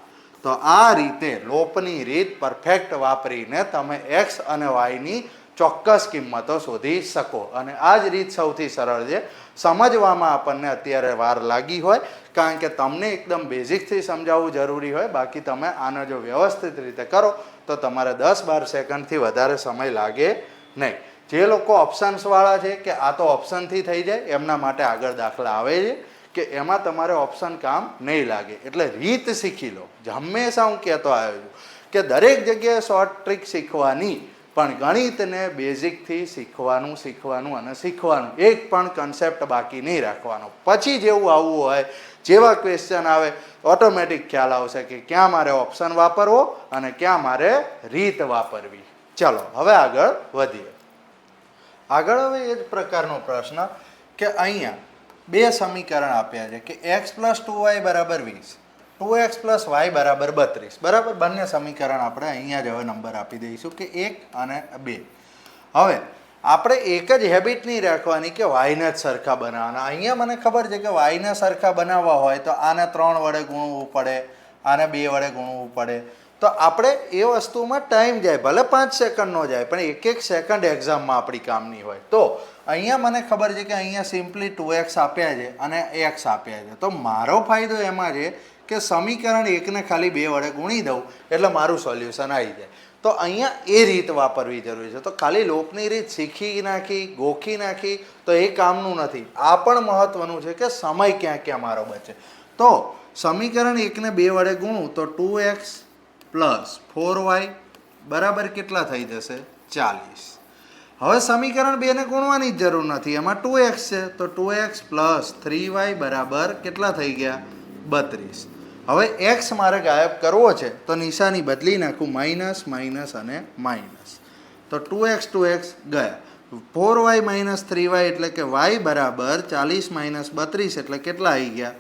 તો આ રીતે લોપની રીત પરફેક્ટ વાપરીને તમે x અને y ની ચોક્કસ કિંમતો શોધી શકો. અને આ જ રીત સૌથી સરળ છે. સમજવામાં આપણને અત્યારે વાર લાગી હોય કારણ કે તમને એકદમ બેઝિકથી સમજાવવું જરૂરી હોય. બાકી તમે આનો જો વ્યવસ્થિત રીતે કરો તો તમારે 10-12 સેકન્ડથી વધારે સમય લાગે નહીં. જે લોકો ઓપ્શન્સવાળા છે કે આ તો ઓપ્શનથી થઈ જાય એમના માટે આગળ દાખલા આવે છે કે એમાં તમારે ઓપ્શન કામ નહીં લાગે. એટલે રીત શીખી લો. હંમેશા હું કહેતો આવ્યો છું કે દરેક જગ્યાએ શોર્ટ ટ્રીક શીખવાની, પણ ગણિતને બેઝિકથી શીખવાનું અને શીખવાનું. એક પણ કન્સેપ્ટ બાકી નહીં રાખવાનો. પછી જેવું આવવું હોય, જેવા ક્વેશ્ચન આવે ઓટોમેટિક ખ્યાલ આવશે કે ક્યાં મારે ઓપ્શન વાપરવો અને ક્યાં મારે રીત વાપરવી. ચલો હવે આગળ વધીએ. આગળ હવે એ જ પ્રકારનો પ્રશ્ન કે અહીંયા બે સમીકરણ આપ્યા છે કે x પ્લસ 2y બરાબર 20, 2x પ્લસ y બરાબર 32, બરાબર. બંને સમીકરણ આપણે અહીંયા જ હવે નંબર આપી દઈશું કે 1 અને 2. હવે આપણે એક જ હેબિટ નહીં રાખવાની કે વાયને જ સરખા બનાવવાના. અહીંયા મને ખબર છે કે વાયને સરખા બનાવવા હોય તો આને 3 વડે ગુણવું પડે, આને 2 વડે ગુણવું પડે. તો આપણે એ વસ્તુમાં ટાઈમ જાય, ભલે 5 સેકન્ડનો જાય, પણ એક એક સેકન્ડ એક્ઝામમાં આપણી કામની હોય. તો અહીંયા મને ખબર છે કે અહીંયા સિમ્પલી 2x આપ્યા છે અને x આપ્યા છે. તો મારો ફાયદો એમાં છે કે સમીકરણ એકને ખાલી 2 વડે ગુણી દઉં એટલે મારું સોલ્યુશન આવી જાય. તો અહીંયા એ રીત વાપરવી જરૂરી છે. તો ખાલી લોકની રીત શીખી નાખી, ગોખી નાખી તો એ કામનું નથી. આ પણ મહત્વનું છે કે સમય ક્યાં ક્યાં મારો બચે. તો સમીકરણ એકને 2 વડે ગુણું તો 2x પ્લસ 4y બરાબર કેટલા થઈ જશે? 40. હવે સમીકરણ 2 ને ગુણવાની જ જરૂર નથી, એમાં 2x છે તો 2x પ્લસ 3y બરાબર કેટલા થઈ ગયા? 32. હવે x મારે ગાયબ કરવો છે તો નિશાની બદલી નાખું, માઇનસ માઇનસ અને માઇનસ. તો 2x ગયા, 4y માઇનસ 3y એટલે કે y બરાબર 40 માઇનસ 32 એટલે કેટલા આવી ગયા?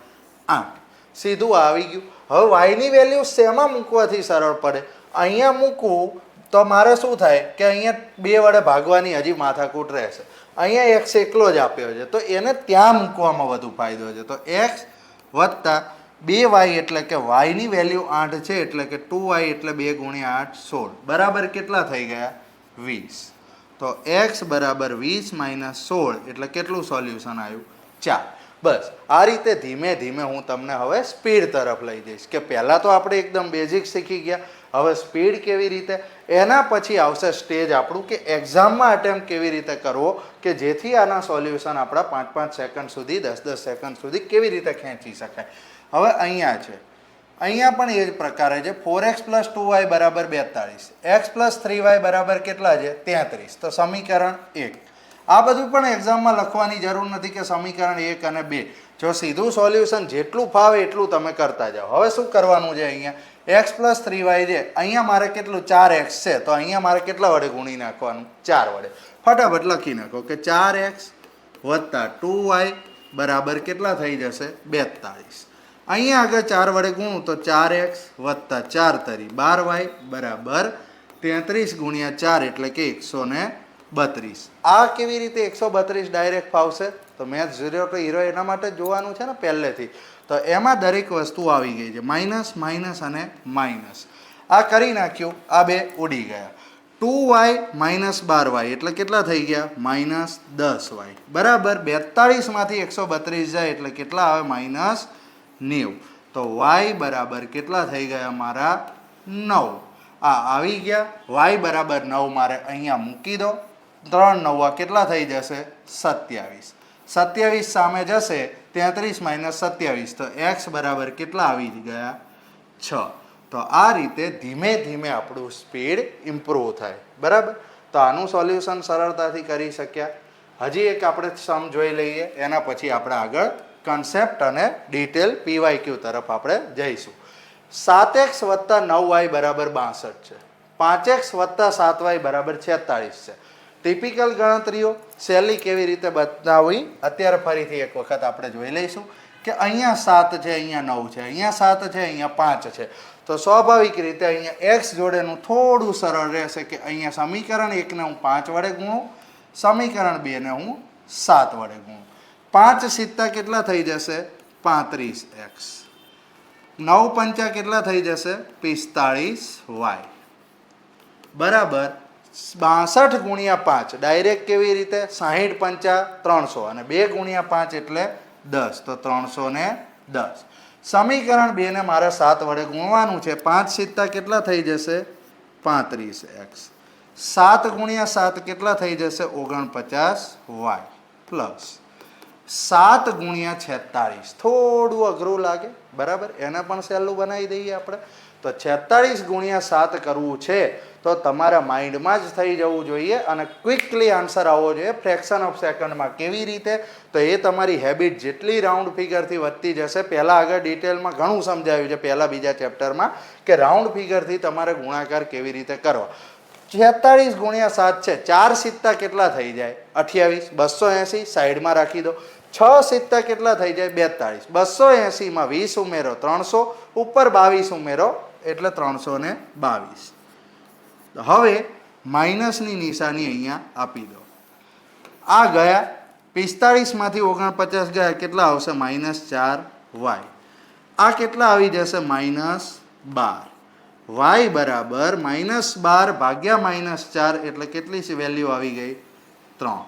8. સીધું આવી ગયું. હવે વાયની વેલ્યુ શેમાં મૂકવાથી સરળ પડે? અહીંયા મૂકવું તો મારે શું થાય કે અહીંયા 2 વડે ભાગવાની હજી માથાકૂટ રહેશે. અહીંયા x એકલો જ આપ્યો છે તો એને ત્યાં મૂકવામાં વધુ ફાયદો છે. તો x વત્તા 2y એટલે કે વાયની વેલ્યુ 8 છે એટલે કે 2y એટલે 2 ગુણ્યા 8 16 બરાબર કેટલા થઈ ગયા? 20. તો x બરાબર 20 માઇનસ 16 એટલે કેટલું સોલ્યુશન આવ્યું? 4. બસ આ રીતે ધીમે ધીમે હું તમને હવે સ્પીડ તરફ લઈ જઈશ કે પહેલાં તો આપણે એકદમ બેઝિક શીખી ગયા, હવે સ્પીડ કેવી રીતે, એના પછી આવશે સ્ટેજ આપણું કે એક્ઝામમાં અટેમ્પ્ટ કેવી રીતે કરવો કે જેથી આના સોલ્યુશન આપણા 5-5 સેકન્ડ સુધી 10-10 સેકન્ડ સુધી કેવી રીતે ખેંચી શકાય. હવે અહીંયા છે, અહીંયા પણ એ જ પ્રકારે છે. 4x પ્લસ 2y બરાબર 42, x પ્લસ 3y બરાબર કેટલા છે? 33. તો સમીકરણ 1. આ બધું પણ એક્ઝામમાં લખવાની જરૂર નથી કે સમીકરણ 1 અને 2. જો સીધું સોલ્યુશન જેટલું ફાવે એટલું તમે કરતા જાઓ. હવે શું કરવાનું છે? અહીંયા x પ્લસ 3y છે, અહીંયા મારે કેટલું? 4x છે તો અહીંયા મારે કેટલા વડે ગુણી નાખવાનું? 4 વડે. ફટાફટ લખી નાખો કે 4x વત્તા 2y બરાબર કેટલા થઈ જશે? 42. અહીંયા આગળ 4 વડે ગુણું તો 4x વત્તા 4 તરી 12y બરાબર 33 ગુણ્યા 4 એટલે કે 132. આ કેવી રીતે 132 ડાયરેક્ટ ફાવશે? તો મેથ 0 to 0 એના માટે જોવાનું છે ને પહેલેથી. તો એમાં દરેક વસ્તુ આવી ગઈ છે, માઇનસ માઇનસ અને માઇનસ. આ કરી નાખ્યું, આ બે ઉડી ગયા. 2y માઇનસ 12y એટલે કેટલા થઈ ગયા? માઇનસ 10y બરાબર 42 માંથી 132 જાય એટલે કેટલા આવે? માઇનસ 90. તો y બરાબર કેટલા થઈ ગયા મારા? 9. આ આવી ગયા. y બરાબર 9 મારે અહીંયા મૂકી દો. 3 9 કેટલા થઈ જશે? 27. 27 સામે જશે 33 માઇનસ 27 તો x બરાબર કેટલા આવી ગયા? 6. તો આ રીતે ધીમે ધીમે આપણું સ્પીડ ઇમ્પ્રૂવ થાય. બરાબર. તો આનું સોલ્યુશન સરળતાથી કરી શક્યા. હજી એક આપણે સમ જોઈ લઈએ, એના પછી આપણે આગળ કન્સેપ્ટ અને ડિટેલ PYQ તરફ આપણે જઈશું. 7x વત્તા 9y બરાબર 62 છે, 5x વત્તા 7y બરાબર 46 છે. ટિપિકલ ગણતરીઓ સહેલી કેવી રીતે બતાવવી અત્યારે ફરીથી એક વખત આપણે જોઈ લઈશું કે અહીંયા 7 છે, અહીંયા 9 છે, અહીંયા 7 છે, અહીંયા 5 છે. તો સ્વાભાવિક રીતે અહીંયા x જોડેનું થોડું સરળ રહેશે કે અહીંયા સમીકરણ 1 ને હું 5 વડે ગુણું, સમીકરણ 2 ને હું 7 વડે ગુણું. 5 સિત્તા કેટલા થઈ જશે? 35x. 9 પંચા કેટલા થઈ જશે? 45y બરાબર 62 ગુણ્યા 5 ડાયરેક્ટ કેવી રીતે? 60 પંચા 300 અને 2 ગુણ્યા 5 એટલે 10 તો 310. સમીકરણ 2 ને મારે 7 વડે ગુણવાનું છે. 5 સિત્તા કેટલા થઈ જશે? 35x. 7 ગુણ્યા 7 કેટલા થઈ જશે? 49y પ્લસ 7 ગુણ્યા 46 થોડું અઘરું લાગે બરાબર, એને પણ સહેલું બનાવી દઈએ આપણે. તો 46 ગુણ્યા 7 કરવું છે તો તમારા માઇન્ડમાં જ થઈ જવું જોઈએ અને ક્વિકલી આન્સર આવવો જોઈએ ફ્રેક્શન ઓફ સેકન્ડમાં. કેવી રીતે? તો એ તમારી હેબિટ જેટલી રાઉન્ડ ફિગરથી વધતી જશે. પહેલાં આગળ ડિટેલમાં ઘણું સમજાવ્યું છે પહેલાં બીજા ચેપ્ટરમાં કે રાઉન્ડ ફિગરથી તમારે ગુણાકાર કેવી રીતે કરવા. 46 ગુણ્યા 7 છે, 4 સિત્તા કેટલા થઈ જાય? 28. 280 સાઈડમાં રાખી દો. 6 સિત્તા કેટલા થઈ જાય? 42. 280 માં 20 ઉમેરો 300, ઉપર 22 ઉમેરો એટલે 322. હવે માઇનસની નિશાની અહીંયા આપી દો. આ ગયા 45 માંથી 49 ગયા, કેટલા આવશે? -4y. આ કેટલા આવી જશે? -12. y બરાબર -12 ભાગ્યા -4 એટલે કેટલી વેલ્યુ આવી ગઈ? 3.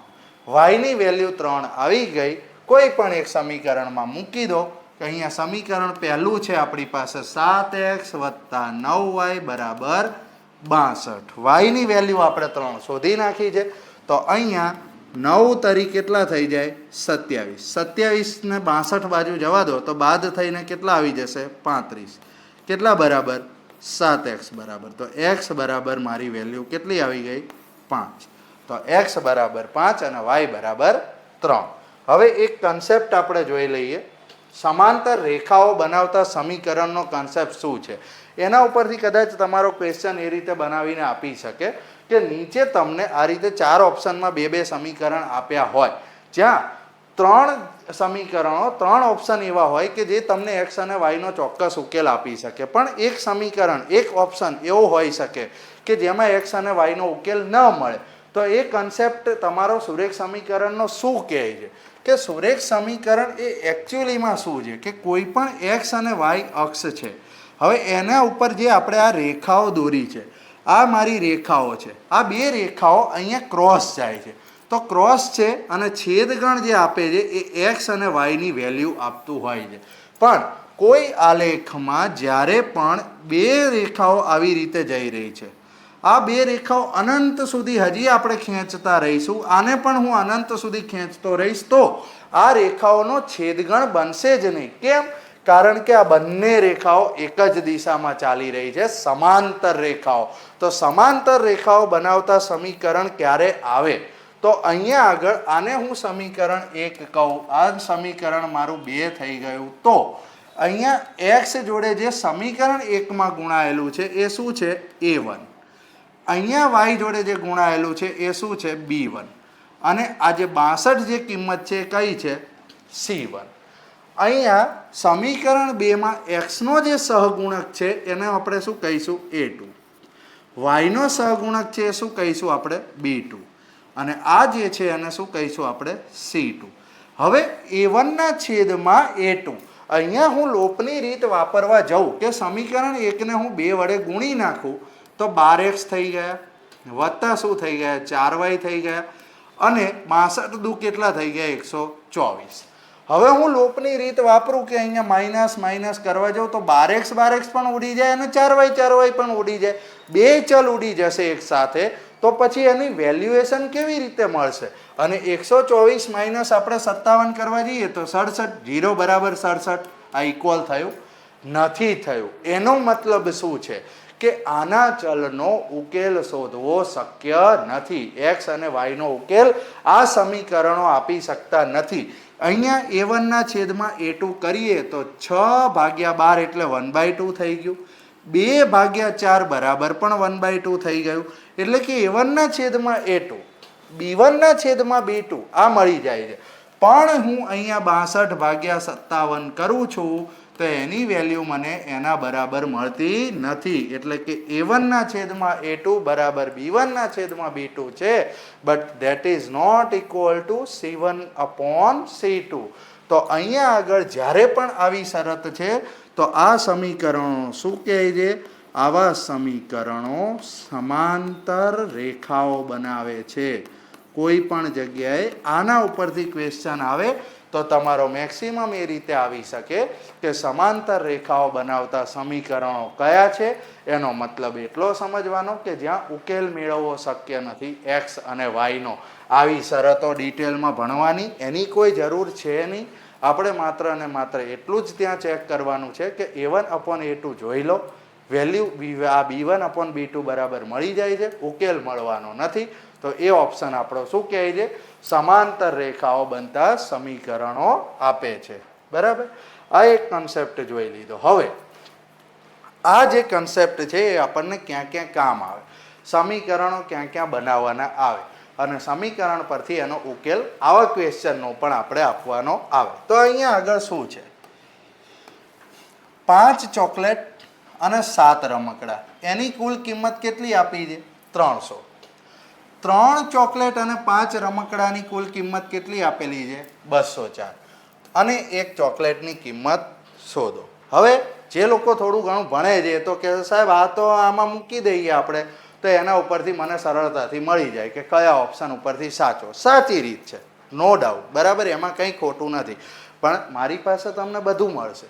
y ની વેલ્યુ 3 આવી ગઈ. કોઈ પણ એક સમીકરણમાં મૂકી દો કે અહીંયા સમીકરણ પહેલું છે આપણી પાસે 7x + 9y બરાબર 62. y ની વેલ્યુ આપણે 3 શોધી નાખી છે. તો અહીંયા 9 તરી કેટલા થઈ જાય? 27. 27 ને 62 બાજુ જવા દો તો બાદ થઈને કેટલા આવી જશે? 35. કેટલા બરાબર? 7x બરાબર. તો x બરાબર મારી વેલ્યુ કેટલી આવી ગઈ? 5. તો x બરાબર 5 અને y બરાબર 3. હવે એક કન્સેપ્ટ આપણે જોઈ લઈએ. સમાંતર રેખાઓ બનાવતા સમીકરણનો કન્સેપ્ટ શું છે? એના ઉપરથી કદાચ તમારો ક્વેશ્ચન એ રીતે બનાવીને આપી શકે કે નીચે તમને આ રીતે 4 ઓપ્શનમાં 2 સમીકરણ આપ્યા હોય, જ્યાં 3 સમીકરણો 3 ઓપ્શન એવા હોય કે જે તમને x અને y નો ચોક્કસ ઉકેલ આપી શકે, પણ એક સમીકરણ એક ઓપ્શન એવો હોઈ શકે કે જેમાં x અને y નો ઉકેલ ન મળે. તો એ કન્સેપ્ટ તમારો સુરેખ સમીકરણનો શું કહે છે કે સુરેખ સમીકરણ એ એકચ્યુઅલીમાં શું છે કે કોઈ પણ x અને y અક્ષ છે. હવે એના ઉપર જે આપણે આ રેખાઓ દોરી છે, આ મારી રેખાઓ છે, આ 2 રેખાઓ અહીંયા ક્રોસ જાય છે. તો ક્રોસ છે અને છેદગણ જે આપે છે એ x અને y ની વેલ્યુ આપતું હોય છે. પણ કોઈ આલેખમાં જ્યારે પણ 2 રેખાઓ આવી રીતે જઈ રહી છે, આ 2 રેખાઓ અનંત સુધી હજી આપણે ખેંચતા રહીશું, આને પણ હું અનંત સુધી ખેંચતો રહીશ, તો આ રેખાઓનો છેદગણ બનશે જ નહીં. કેમ? કારણ કે આ બંને રેખાઓ એક જ દિશામાં ચાલી રહી છે, સમાંતર રેખાઓ. તો સમાંતર રેખાઓ બનાવતા સમીકરણ ક્યારે આવે? તો અહીંયા આગળ આને હું સમીકરણ 1 કહું, આ સમીકરણ મારું 2 થઈ ગયું. તો અહીંયા x જોડે જે સમીકરણ 1 માં ગુણાયેલું છે એ શું છે? a1. અહીંયા y જોડે જે ગુણાયેલું છે એ શું છે? b1. અને આ જે 62 જે કિંમત છે કઈ છે? c1. અહીંયા સમીકરણ 2 માં x નો જે સહગુણક છે એને આપણે શું કહીશું? a2. y નો સહગુણક છે એ શું કહીશું આપણે? b2. અને આ જે છે એને શું કહીશું આપણે? c2. હવે a1 ના છેદમાં a2. અહીંયા હું લોપની રીત વાપરવા જાઉં કે સમીકરણ 1 ને હું 2 વડે ગુણી નાખું તો 12x થઈ ગયા, વત્તા શું થઈ ગયા? 4y થઈ ગયા, અને 62 દુ કેટલા થઈ ગયા? 124. હવે હું લોપની રીત વાપરું કે અહીંયા માઇનસ માઇનસ કરવા જાઉં તો 12x પણ ઉડી જાય અને 4y પણ ઉડી જાય. 2 ચલ ઉડી જશે એક સાથે. તો પછી એની વેલ્યુએશન કેવી રીતે મળશે? અને 124 માઇનસ આપણે 57 કરવા જઈએ તો 67. 0 બરાબર 67. આ ઇક્વલ થયું? નથી થયું. એનો મતલબ શું છે કે આના ચલનો ઉકેલ શોધવો શક્ય નથી. x અને y નો ઉકેલ આ સમીકરણો આપી શકતા નથી. અહીંયા a1 ના છેદમાં a2 કરીએ તો 6/12 એટલે 1/2 થઈ ગયું. 2/4 બરાબર પણ 1/2 થઈ ગયું. એટલે કે a1 ના છેદમાં a2, b1 ના છેદમાં b2 આ મળી જાય છે. પણ હું અહીંયા 62/57 કરું છું તો એની વેલ્યુ મને એના બરાબર મળતી નથી. એટલે કે a1 ના છેદમાં a2 બરાબર b1 ના છેદમાં b2 છે, but that is not equal to c1/c2. તો અહીંયા આગળ જ્યારે પણ આવી શરત છે તો આ સમીકરણો શું કહે છે? આવા સમીકરણો સમાંતર રેખાઓ બનાવે છે. કોઈ પણ જગ્યાએ આના ઉપરથી ક્વેશ્ચન આવે તો તમારો મેક્સિમમ એ રીતે આવી શકે કે સમાંતર રેખાઓ બનાવતા સમીકરણો કયા છે. એનો મતલબ એટલો સમજવાનો કે જ્યાં ઉકેલ મેળવવો શક્ય નથી x અને y નો. આવી શરતો ડિટેલમાં ભણવાની એની કોઈ જરૂર છે નહીં. આપણે માત્ર અને માત્ર એટલું જ ત્યાં ચેક કરવાનું છે કે a1/a2 જોઈ લો, વેલ્યુ આ b1/b2 બરાબર મળી જાય છે, ઉકેલ મળવાનો નથી. તો એ ઓપ્શન આપણો શું કહે છે? સમાંતર રેખાઓ બનતા સમીકરણો આપે છે. બરાબર? આ એક કન્સેપ્ટ જોઈ લીધો. હવે આ જે કન્સેપ્ટ છે એ આપણને ક્યાં ક્યાં કામ આવે? સમીકરણો ક્યાં ક્યાં બનાવવાના આવે અને સમીકરણ પરથી એનો ઉકેલ આવા ક્વેશ્ચનનો પણ આપણે આપવાનો આવે. તો અહીંયા આગળ શું છે, 5 ચોકલેટ અને 7 રમકડા, એની કુલ કિંમત કેટલી આપી છે? 300. 3 ચોકલેટ અને 5 રમકડાની કુલ કિંમત કેટલી આપેલી છે? 204. અને એક ચોકલેટની કિંમત શોધો. હવે જે લોકો થોડું ઘણું ભણે છે તો કે સાહેબ આ તો આમાં મૂકી દઈએ આપણે, તો એના ઉપરથી મને સરળતાથી મળી જાય કે કયા ઓપ્શન ઉપરથી સાચો. સાચી રીત છે, નો ડાઉટ, બરાબર, એમાં કંઈ ખોટું નથી. પણ મારી પાસે તમને બધું મળશે.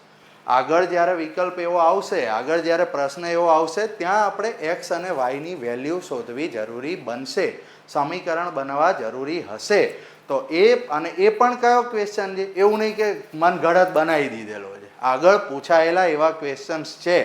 આગળ જ્યારે વિકલ્પ એવો આવશે, આગળ જ્યારે પ્રશ્ન એવો આવશે, ત્યાં આપણે એક્સ અને વાયની વેલ્યુ શોધવી જરૂરી બનશે, સમીકરણ બનાવવા જરૂરી હશે. તો એ અને એ પણ કયો ક્વેશ્ચન છે, એવું નહીં કે મનગઢત બનાવી દીધેલો છે, આગળ પૂછાયેલા એવા ક્વેશ્ચન્સ છે.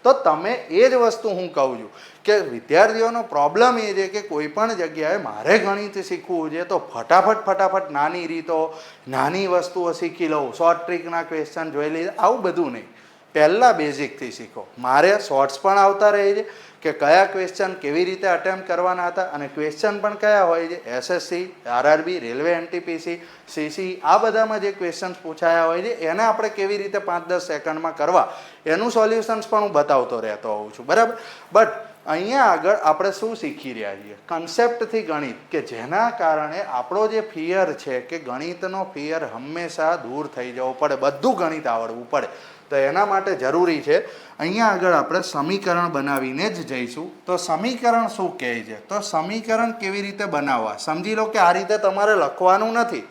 તો તમે એ જ વસ્તુ હું કહું છું કે વિદ્યાર્થીઓનો પ્રોબ્લેમ એ છે કે કોઈ પણ જગ્યાએ મારે ગણિત શીખવું છે તો ફટાફટ નાની રીતો, નાની વસ્તુઓ શીખી લઉં, શોર્ટ ટ્રીકના ક્વેશ્ચન જોઈ લઈએ, આવું બધું નહીં. પહેલાં બેઝિકથી શીખો. મારે શોર્ટ્સ પણ આવતા રહે છે કે કયા ક્વેશ્ચન કેવી રીતે અટેમ્પ્ટ કરવાના હતા, અને ક્વેશ્ચન પણ કયા હોય છે, SSC, RRB, railway NTPC, CC, આ બધામાં જે ક્વેશ્ચન્સ પૂછાયા હોય છે એને આપણે કેવી રીતે 5-10 સેકન્ડમાં કરવા, એનું સોલ્યુશન્સ પણ હું બતાવતો રહેતો હોઉં છું, બરાબર. બટ અહીંયા આગળ આપણે શું શીખી રહ્યા છીએ? કન્સેપ્ટથી ગણિત, કે જેના કારણે આપણો જે ફિયર છે કે ગણિતનો ફિયર હંમેશા દૂર થઈ જવો પડે, બધું ગણિત આવડવું પડે. તો એના માટે જરૂરી છે. અહીંયા આગળ આપણે સમીકરણ બનાવીને જ જઈશું. તો સમીકરણ શું કહે છે? તો સમીકરણ કેવી રીતે બનાવવા, સમજી લો કે આ રીતે તમારે લખવાનું નથી.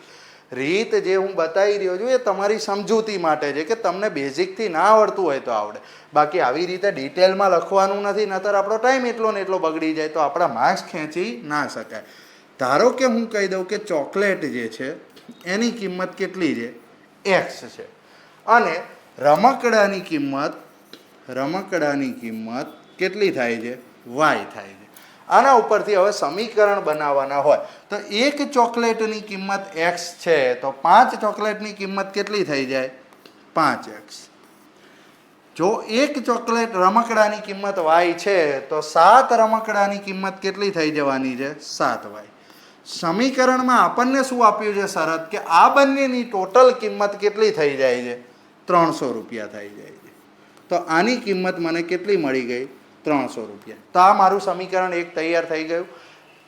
રીત જે હું બતાવી રહ્યો છું એ તમારી સમજૂતી માટે છે કે તમને બેઝિકથી ના આવડતું હોય તો આવડે, બાકી આવી રીતે ડિટેલમાં લખવાનું નથી, નતર આપણો ટાઈમ એટલો ને એટલો બગડી જાય, તો આપણા માર્ક્સ ખેંચી ના શકાય. ધારો કે હું કહી દઉં કે ચોકલેટ જે છે એની કિંમત કેટલી છે? એક્સ છે, અને રમકડાની કિંમત કેટલી થાય છે? વાય થાય છે. આના ઉપરથી હવે સમીકરણ બનાવવાના હોય તો એક ચોકલેટની કિંમત એક્સ છે તો 5 ચોકલેટની કિંમત કેટલી થઈ જાય? 5x. જો એક ચોકલેટ રમકડાની કિંમત વાય છે તો 7 રમકડાની કિંમત કેટલી થઈ જવાની છે? 7y. સમીકરણમાં આપણને શું આપ્યું છે શરત, કે આ બંનેની ટોટલ કિંમત કેટલી થઈ જાય છે? 300 રૂપિયા થઈ જાય છે. તો આની કિંમત મને કેટલી મળી ગઈ? 300 રૂપિયા. તો આ મારું સમીકરણ એક તૈયાર થઈ ગયું.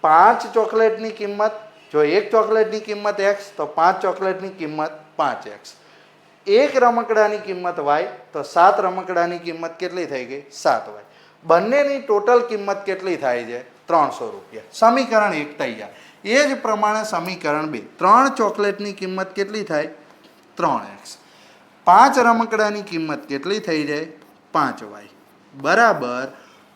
5 ચોકલેટની કિંમત, જો એક ચોકલેટની કિંમત x તો 5 ચોકલેટની કિંમત 5x. એક રમકડાની કિંમત y તો 7 રમકડાની કિંમત કેટલી થઈ ગઈ? 7y. બંનેની ટોટલ કિંમત કેટલી થાય છે? 300 રૂપિયા. સમીકરણ એક તૈયાર. એ જ પ્રમાણે સમીકરણ 2, 3 ચોકલેટની કિંમત કેટલી થાય? 3x. 5 રમકડાની કિંમત કેટલી થઈ જાય? 5y. બરાબર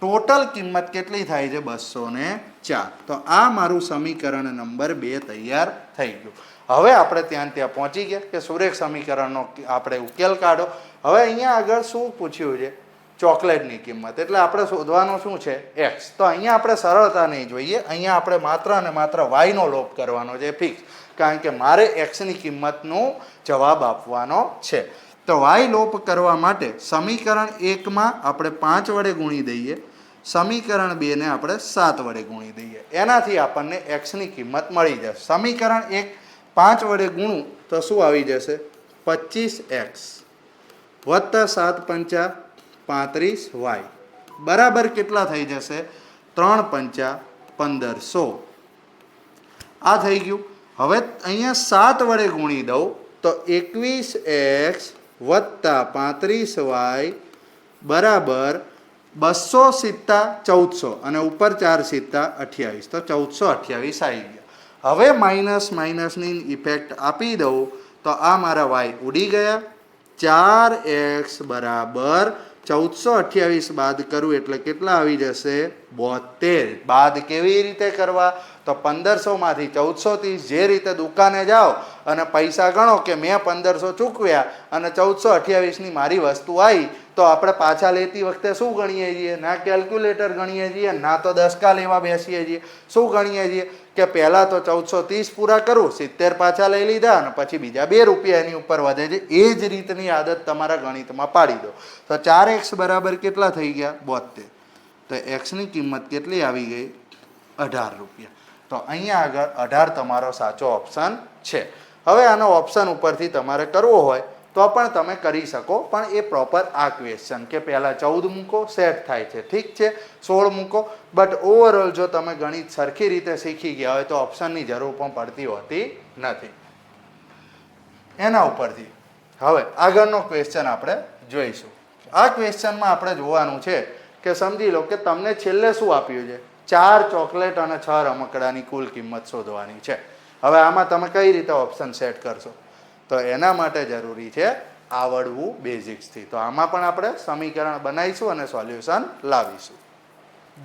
ટોટલ કિંમત કેટલી થાય છે? 204. તો આ મારું સમીકરણ નંબર 2 તૈયાર થઈ ગયું. હવે આપણે ત્યાં પહોંચી ગયા કે સુરેખ સમીકરણનો આપણે ઉકેલ કાઢો. હવે અહીંયા આગળ શું પૂછ્યું છે? ચોકલેટની કિંમત, એટલે આપણે શોધવાનું શું છે? એક્સ. તો અહીંયા આપણે સરળતા નહીં જોઈએ, અહીંયા આપણે માત્ર અને માત્ર વાયનો લોપ કરવાનો છે, ફિક્સ, કારણ કે મારે એક્સની કિંમતનો જવાબ આપવાનો છે. તો વાય લોપ કરવા માટે સમીકરણ 1માં આપણે 5 વડે ગુણી દઈએ, સમીકરણ 2ને આપણે 7 વડે ગુણી દઈએ, એનાથી આપણને એક્સની કિંમત મળી જશે. સમીકરણ 1 5 વડે ગુણું તો શું આવી જશે? 25x વત્તા 7 પંચા 35y બરાબર કેટલા થઈ જશે? 3 પંચા 1500. આ થઈ ગયું. હવે અહીંયા 7 વડે ગુણી દઉં તો 21x વત્તા 35y બરાબર 200 સિત્તા 1400 અને ઉપર 4 સિત્તા 28, તો 1428 આવી ગયા. હવે માઇનસની ઇફેક્ટ આપી દઉં તો આ મારા વાય ઉડી ગયા. 4x બરાબર 1428 બાદ કરું એટલે કેટલા આવી જશે? 72. બાદ કેવી રીતે કરવા? તો 1500 માંથી 1430, જે રીતે દુકાને જાઓ અને પૈસા ગણો કે મેં 1500 ચૂકવ્યા અને 1428ની મારી વસ્તુ આવી, તો આપણે પાછા લેતી વખતે શું ગણીએ છીએ? ના કેલ્ક્યુલેટર ગણીએ છીએ, ના તો દસકા લેવા બેસીએ છીએ. શું ગણીએ છીએ? કે પહેલાં તો 1430 પૂરા કરું, 70 પાછા લઈ લીધા અને પછી બીજા 2 રૂપિયા એની ઉપર વધે છે. એ જ રીતની આદત તમારા ગણિતમાં પાડી દો. તો 4x બરાબર કેટલા થઈ ગયા? 72. તો એક્સની કિંમત કેટલી આવી ગઈ? 18 રૂપિયા. તો અહીંયા આગળ 18 તમારો સાચો ઓપ્શન છે. હવે આનો ઓપ્શન ઉપરથી તમારે કરવો હોય તો પણ તમે કરી શકો, પણ એ પ્રોપર આ ક્વેશ્ચન કે પહેલાં 14 મૂકો સેટ થાય છે, ઠીક છે, 16 મૂકો, બટ ઓવરઓલ જો તમે ગણિત સરખી રીતે શીખી ગયા હોય તો ઓપ્શનની જરૂર પણ પડતી હોતી નથી. એના ઉપરથી હવે આગળનો ક્વેશ્ચન આપણે જોઈશું. આ ક્વેશ્ચનમાં આપણે જોવાનું છે કે સમજી લો કે તમને છેલ્લે શું આપ્યું છે? 4 ચોકલેટ અને 6 રમકડાની કુલ કિંમત શોધવાની છે. હવે આમાં તમે કઈ રીતે ઓપ્શન સેટ કરશો? તો એના માટે જરૂરી છે આવડવું બેઝિક્સથી. તો આમાં પણ આપણે સમીકરણ બનાવીશું અને સોલ્યુશન લાવીશું.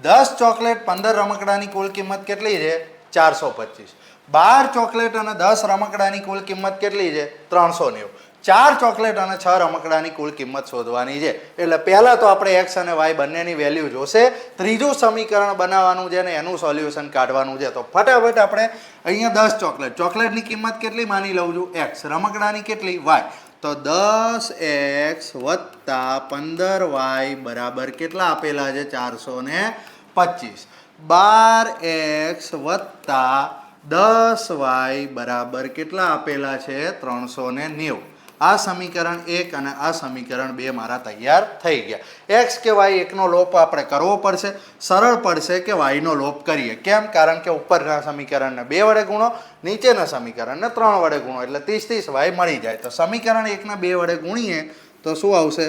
10 ચોકલેટ 15 રમકડાની કુલ કિંમત કેટલી છે? 425. 12 ચોકલેટ અને 10 રમકડાની કુલ કિંમત કેટલી છે? 390. 4 ચોકલેટ અને 6 રમકડાની કુલ કિંમત શોધવાની છે. એટલે પહેલાં તો આપણે એક્સ અને વાય બંનેની વેલ્યુ જોશે, ત્રીજું સમીકરણ બનાવવાનું છે ને એનું સોલ્યુશન કાઢવાનું છે. તો ફટાફટ આપણે અહીંયા 10 ચોકલેટની કિંમત કેટલી માની લઉં છું? એક્સ. રમકડાની કેટલી? વાય. તો 10x વત્તા 15y બરાબર કેટલા આપેલા છે? 425. 12x વત્તા 10y બરાબર કેટલા આપેલા છે? 390. આ સમીકરણ 1 અને આ સમીકરણ 2 મારા તૈયાર થઈ ગયા. એક્સ કે વાય એકનો લોપ આપણે કરવો પડશે. સરળ પડશે કે વાયનો લોપ કરીએ. કેમ? કારણ કે ઉપરના સમીકરણને 2 વડે ગુણો, નીચેના સમીકરણને 3 વડે ગુણો, એટલે 30 વાય મળી જાય. તો સમીકરણ 1ને 2 વડે ગુણીએ તો શું આવશે?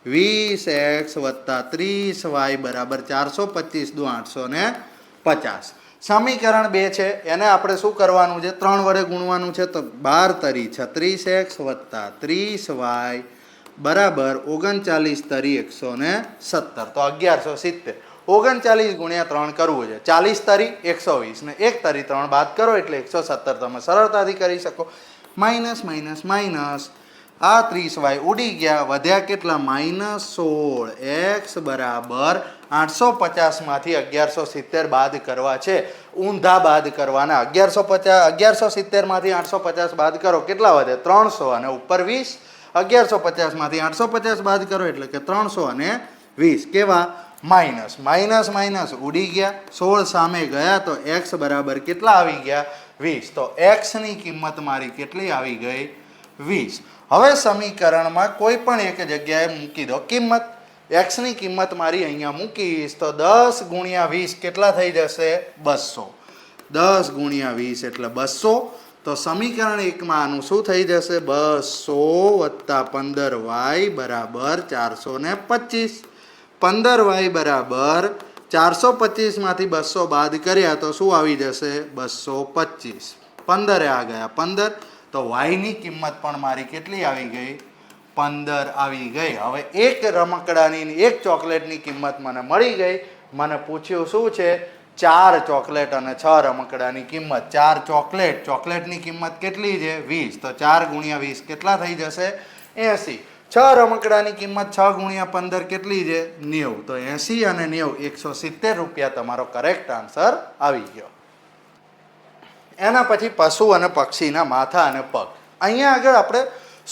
20x વત્તા 30y બરાબર 425 દુ 850. સમીકરણ 2 છે એને આપણે શું કરવાનું છે? 3 વડે ગુણવાનું છે. તો 12 તરી 36x વત્તા 30y બરાબર 39 તરી 117. તો 1170. 39 ગુણ્યા 3 કરવું છે. 40 તરી 120 ને 1 તરી 3 બાદ કરો એટલે 117 તમે સરળતાથી કરી શકો. માઇનસ માઇનસ માઇનસ આ 30y ઉડી ગયા, વધ્યા કેટલા? -16x બરાબર 850 માંથી 1170 બાદ કરવા છે. ઊંધા બાદ કરવાના. 1170 માંથી 850 બાદ કરો કેટલા વધે? 300 અને ઉપર 20. 1150 માંથી 850 બાદ કરો એટલે કે 320. કેવા? માઇનસ માઇનસ માઇનસ ઉડી ગયા, 16 સામે ગયા તો x બરાબર કેટલા આવી ગયા? 20. તો x ની કિંમત મારી કેટલી આવી ગઈ? 20. હવે સમીકરણમાં કોઈ પણ એક જગ્યાએ મૂકી દો કિંમત. x ની કિંમત મારી અહીંયા મૂકીશ તો 10 ગુણ્યા 20 કેટલા થઈ જશે? 200. 10 ગુણ્યા 20 એટલે 200. તો સમીકરણ 1માં આનું શું થઈ જશે? 200 વત્તા 15y બરાબર 425. 15y બરાબર 425 માંથી 200 બાદ કર્યા તો શું આવી જશે? 225. 15 આ ગયા 15. તો y ની કિંમત પણ મારી કેટલી આવી ગઈ? 15 આવી ગઈ. હવે એક રમકડાની એક ચોકલેટની કિંમત મને મળી ગઈ. મને પૂછ્યું શું છે? 4 ચોકલેટ અને 6 રમકડાની કિંમત. 4 ચોકલેટની કિંમત કેટલી છે? 20. તો 4 ગુણ્યા 20 કેટલા થઈ જશે? 80. 6 રમકડાની કિંમત 6 ગુણ્યા 15 કેટલી છે? 90. તો 80 અને 90 170 રૂપિયા તમારો કરેક્ટ આન્સર આવી ગયો. એના પછી પશુ અને પક્ષીના માથા અને પગ. અહીંયા આગળ આપણે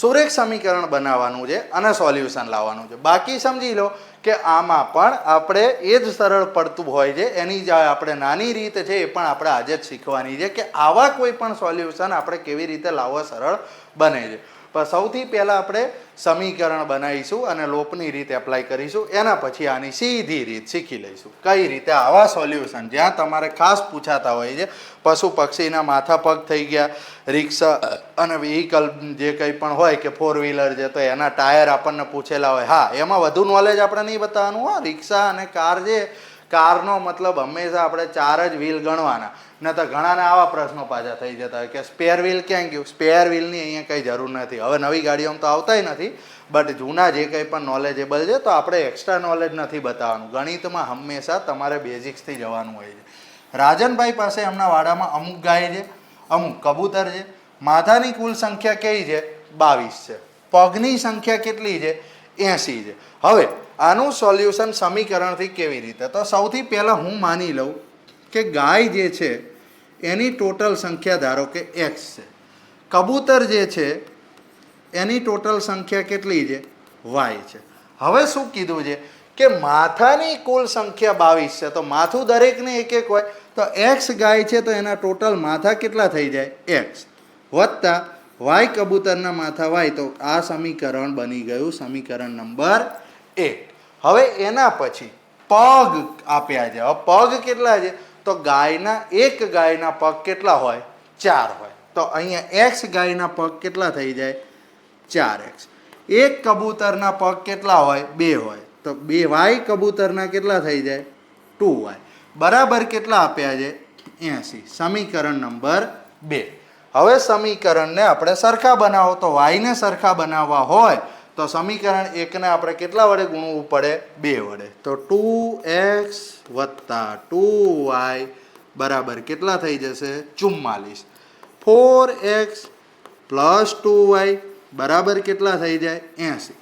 સુરેખ સમીકરણ બનાવવાનું છે અને સોલ્યુશન લાવવાનું છે. બાકી સમજી લો કે આમાં પણ આપણે એ જ સરળ પડતું હોય છે. એની જે આપણે નાની રીત છે એ પણ આપણે આજે જ શીખવાની છે કે આવા કોઈ પણ સોલ્યુશન આપણે કેવી રીતે લાવવા સરળ બને છે. પણ સૌથી પહેલાં આપણે સમીકરણ બનાવીશું અને લોપની રીત એપ્લાય કરીશું. એના પછી આની સીધી રીત શીખી લઈશું. કઈ રીતે આવા સોલ્યુશન જ્યાં તમારે ખાસ પૂછાતા હોય છે. પશુ પક્ષીના માથા પગ થઈ ગયા, રિક્ષા અને વ્હીકલ જે કંઈ પણ હોય કે 4 વ્હીલર છે તો એના ટાયર આપણને પૂછેલા હોય. હા, એમાં વધુ નોલેજ આપણે નહીં બતાવવાનું. હા, રિક્ષા અને કાર છે, કારનો મતલબ હંમેશા આપણે 4 જ વ્હીલ ગણવાના. ન તો ઘણાને આવા પ્રશ્નો પાછા થઈ જતા હોય કે સ્પેર વ્હીલ ક્યાં ગયું? સ્પેર વ્હીલની અહીંયા કંઈ જરૂર નથી. હવે નવી ગાડીઓમાં તો આવતાય નથી, બટ જૂના જે કંઈ પણ નોલેજેબલ છે તો આપણે એક્સ્ટ્રા નોલેજ નથી બતાવવાનું. ગણિતમાં હંમેશા તમારે બેઝિક્સથી જવાનું હોય છે. રાજનભાઈ પાસે એમના વાડામાં અમુક ગાય છે, અમુક કબૂતર છે. માથાની કુલ સંખ્યા કેવી છે? 22 છે. પગની સંખ્યા કેટલી છે? 80 છે. હવે આનું સોલ્યુશન સમીકરણથી કેવી રીતે? તો સૌથી પહેલાં હું માની લઉં કે ગાય જે છે એની ટોટલ સંખ્યા ધારો કે x છે. કબૂતર જે છે એની ટોટલ સંખ્યા કેટલી છે? y છે. હવે શું કીધું છે કે માથાની કુલ સંખ્યા 22 છે. તો માથું દરેકને એક એક હોય તો x ગાય છે તો એના ટોટલ માથા કેટલા થઈ જાય x વત્તા y કબૂતરના માથા y. તો આ સમીકરણ બની ગયું સમીકરણ નંબર 1. હવે એના પછી પગ આપ્યા છે. હવે પગ કેટલા છે તો એક ગાયના પગ કેટલા હોય 4 હોય. તો અહીંયા x ગાયના પગ કેટલા થઈ જાય 4x. એક કબૂતરના પગ કેટલા હોય 2 હોય. તો y કબૂતરના કેટલા થઈ જાય 2y બરાબર કેટલા આપ્યા છે 80. સમીકરણ નંબર 2. હવે સમીકરણને આપણે સરખા બનાવો. તો y ને સરખા બનાવવા હોય તો સમીકરણ 1 ને આપણે કેટલા વડે ગુણવું પડે 2 વડે. તો 2x વત્તા 2y બરાબર કેટલા થઈ જશે 44. 4x પ્લસ 2y બરાબર કેટલા થઈ જાય 80.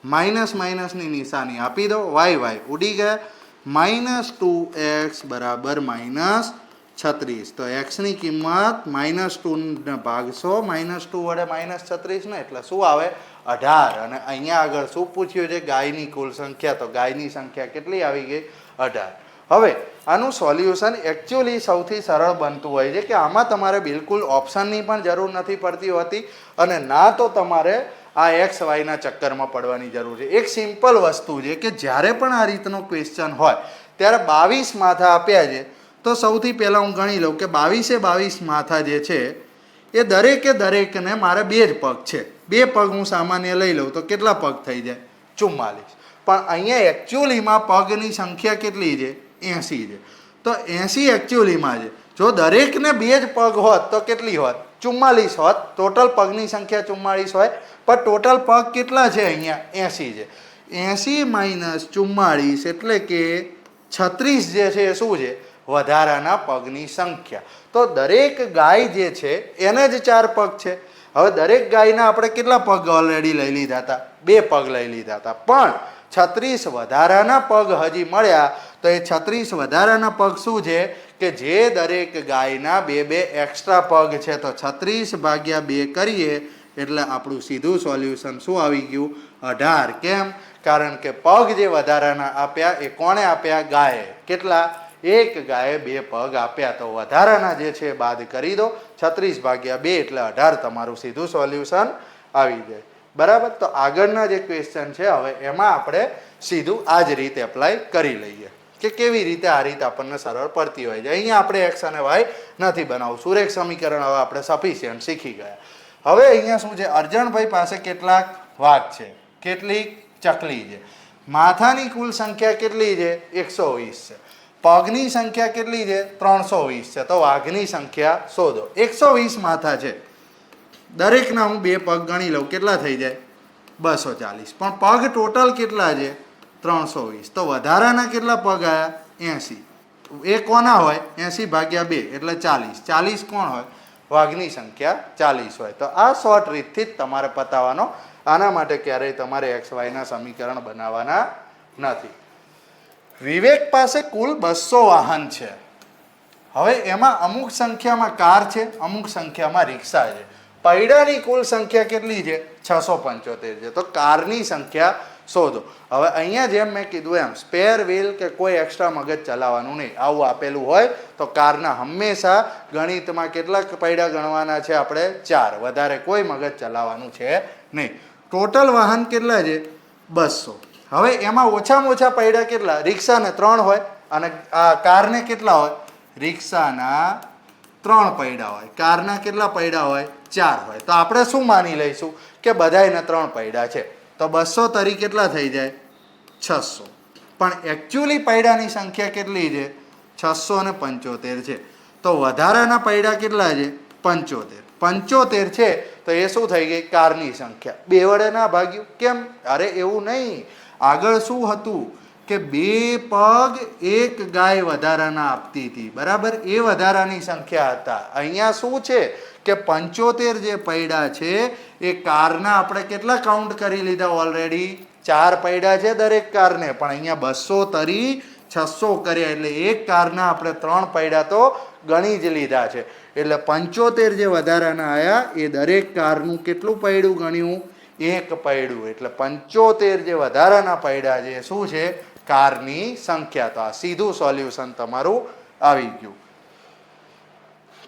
માઇનસ માઇનસની નિશાની આપી દો. y ઉડી ગયા. -2x બરાબર -36. તો x ની કિંમત -2 ને ભાગશો -2 વડે -36 ને એટલે શું આવે 18. અને અહીંયા આગળ શું પૂછ્યું છે ગાયની કુલ સંખ્યા. તો ગાયની સંખ્યા કેટલી આવી ગઈ 18. હવે આનું સોલ્યુશન એકચ્યુઅલી સૌથી સરળ બનતું હોય છે કે આમાં તમારે બિલકુલ ઓપ્શનની પણ જરૂર નથી પડતી હોતી અને ના તો તમારે આ એક્સ વાયના ચક્કરમાં પડવાની જરૂર છે. એક સિમ્પલ વસ્તુ છે કે જ્યારે પણ આ રીતનો ક્વેશ્ચન હોય ત્યારે 22 માથા આપ્યા છે. તો સૌથી પહેલાં હું ગણી લઉં કે 22 માથા જે છે એ દરેકને મારે 2 જ પગ છે. 2 પગ હું સામાન્ય લઈ લઉં તો કેટલા પગ થઈ જાય 44. પણ અહીંયા એકચ્યુઅલીમાં પગની સંખ્યા કેટલી છે 80 છે. તો 80 એકચ્યુઅલીમાં છે. જો દરેકને 2 જ પગ હોત તો કેટલી હોત 44 હોત. ટોટલ પગની સંખ્યા 44 હોય પણ ટોટલ પગ કેટલા છે અહીંયા 80 છે. 80 - 44 એટલે કે 36 જે છે એ શું છે વધારાના પગની સંખ્યા. તો દરેક ગાય જે છે એને જ 4 પગ છે. હવે દરેક ગાયના આપણે કેટલા પગ ઓલરેડી લઈ લીધા હતા 2 પગ લઈ લીધા હતા. પણ 36 વધારાના પગ હજી મળ્યા. તો એ 36 વધારાના પગ શું છે કે જે દરેક ગાયના 2 એક્સ્ટ્રા પગ છે. તો 36 ભાગ્યા 2 કરીએ એટલે આપણું સીધું સોલ્યુશન શું આવી ગયું 18. કેમ? કારણ કે પગ જે વધારાના આપ્યા એ કોણે આપ્યા ગાયે. કેટલા એક ગાયે 2 પગ આપ્યા. તો વધારાના જે છે બાદ કરી દો. 36 ભાગ્યા 2 એટલે 18 તમારું સીધું સોલ્યુશન આવી જાય. બરાબર. તો આગળના જે ક્વેશ્ચન છે હવે એમાં આપણે સીધું આ જ રીતે એપ્લાય કરી લઈએ કે કેવી રીતે આ રીતે આપણને સરળ પડતી હોય છે. અહીંયા આપણે એક્સ અને વાય નથી બનાવવું. સુરેખ સમીકરણ હવે આપણે સફિશિયન્ટ શીખી ગયા. હવે અહીંયા શું છે અર્જણભાઈ પાસે કેટલાક વાઘ છે કેટલીક ચકલી છે. માથાની કુલ સંખ્યા કેટલી છે 120 છે. પગની સંખ્યા કેટલી છે 320 છે. તો વાઘની સંખ્યા શોધો. 120 માથા છે. દરેકના હું 2 પગ ગણી લઉં કેટલા થઈ જાય 240. પણ પગ ટોટલ કેટલા છે 320. તો વધારાના કેટલા પગ આવ્યા 80. એ કોના હોય 80 ભાગ્યા 2 એટલે 40. 40 કોણ હોય વાઘની સંખ્યા 40 હોય. તો આ શોર્ટ રીતથી જ તમારે પતાવવાનો. આના માટે ક્યારેય તમારે એક્સ વાયના સમીકરણ બનાવવાના નથી. વિવેક પાસે કુલ 200 વાહન છે. હવે એમાં અમુક સંખ્યામાં કાર છે અમુક સંખ્યામાં રિક્ષા છે. પૈડાની કુલ સંખ્યા કેટલી છે 675 છે. તો કારની સંખ્યા શોધો. હવે અહીંયા જેમ મેં કીધું એમ સ્પેર વ્હીલ કે કોઈ એક્સ્ટ્રા મગજ ચલાવવાનું નહીં. આવું આપેલું હોય તો કારના હંમેશા ગણિતમાં કેટલા પૈડા ગણવાના છે આપણે 4. વધારે કોઈ મગજ ચલાવવાનું છે નહીં. ટોટલ વાહન કેટલા છે 200. હવે એમાં ઓછામાં ઓછા પૈડા કેટલા રિક્ષાને 3 હોય અને આ કારને કેટલા હોય રિક્ષાના 3 પૈડા હોય. કારના કેટલા પૈડા હોય 4 હોય. તો આપણે શું માની લઈશું કે બધાયને 3 પૈડા છે. તો 200 તરી કેટલા થઈ જાય 600. પણ એકચ્યુઅલી પૈડાની સંખ્યા કેટલી છે 675 છે. તો વધારાના પૈડા કેટલા છે 75 છે. તો એ શું થઈ ગઈ કારની સંખ્યા. 2 વડે ના ભાગ્યું. કેમ? અરે એવું નહીં. આગળ શું હતું કે 2 પગ એક ગાય વધારાના આપતી હતી. બરાબર. એ વધારાની સંખ્યા હતા. અહીંયા શું છે કે 75 જે પૈડા છે એ કારના આપણે કેટલા કાઉન્ટ કરી લીધા ઓલરેડી 4 પૈડા છે દરેક કારને. પણ અહીંયા 200 તરી 600 કર્યા એટલે એક કારના આપણે 3 પૈડા તો ગણી જ લીધા છે. એટલે 75 જે વધારાના આવ્યા એ દરેક કારનું કેટલું પૈડું ગણ્યું 1 પૈડું. એટલે 75 જે વધારાના પૈડા છે શું છે કારની સંખ્યા. તો આ સીધું સોલ્યુશન તમારું આવી ગયું.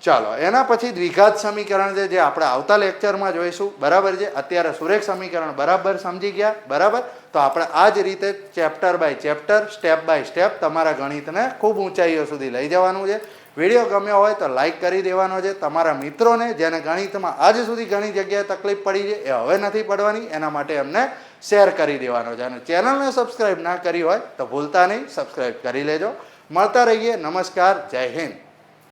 ચાલો એના પછી દ્વિઘાત સમીકરણ છે જે આપણે આવતા લેક્ચરમાં જોઈશું. બરાબર છે. અત્યારે સુરેખ સમીકરણ બરાબર સમજી ગયા. બરાબર. તો આપણે આ જ રીતે chapter by chapter step by step તમારા ગણિતને ખૂબ ઊંચાઈઓ સુધી લઈ જવાનું છે. વિડીયો ગમ્યો હોય તો લાઈક કરી દેવાનો છે. તમારા મિત્રોને જેને ગણિતમાં આજ સુધી ઘણી જગ્યાએ તકલીફ પડી છે એ હવે નથી પડવાની એના માટે એમને શેર કરી દેવાનો છે. અને ચેનલને સબસ્ક્રાઈબ ના કરી હોય તો ભૂલતા નહીં સબસ્ક્રાઈબ કરી લેજો. મળતા રહીએ. નમસ્કાર. જય હિન્દ.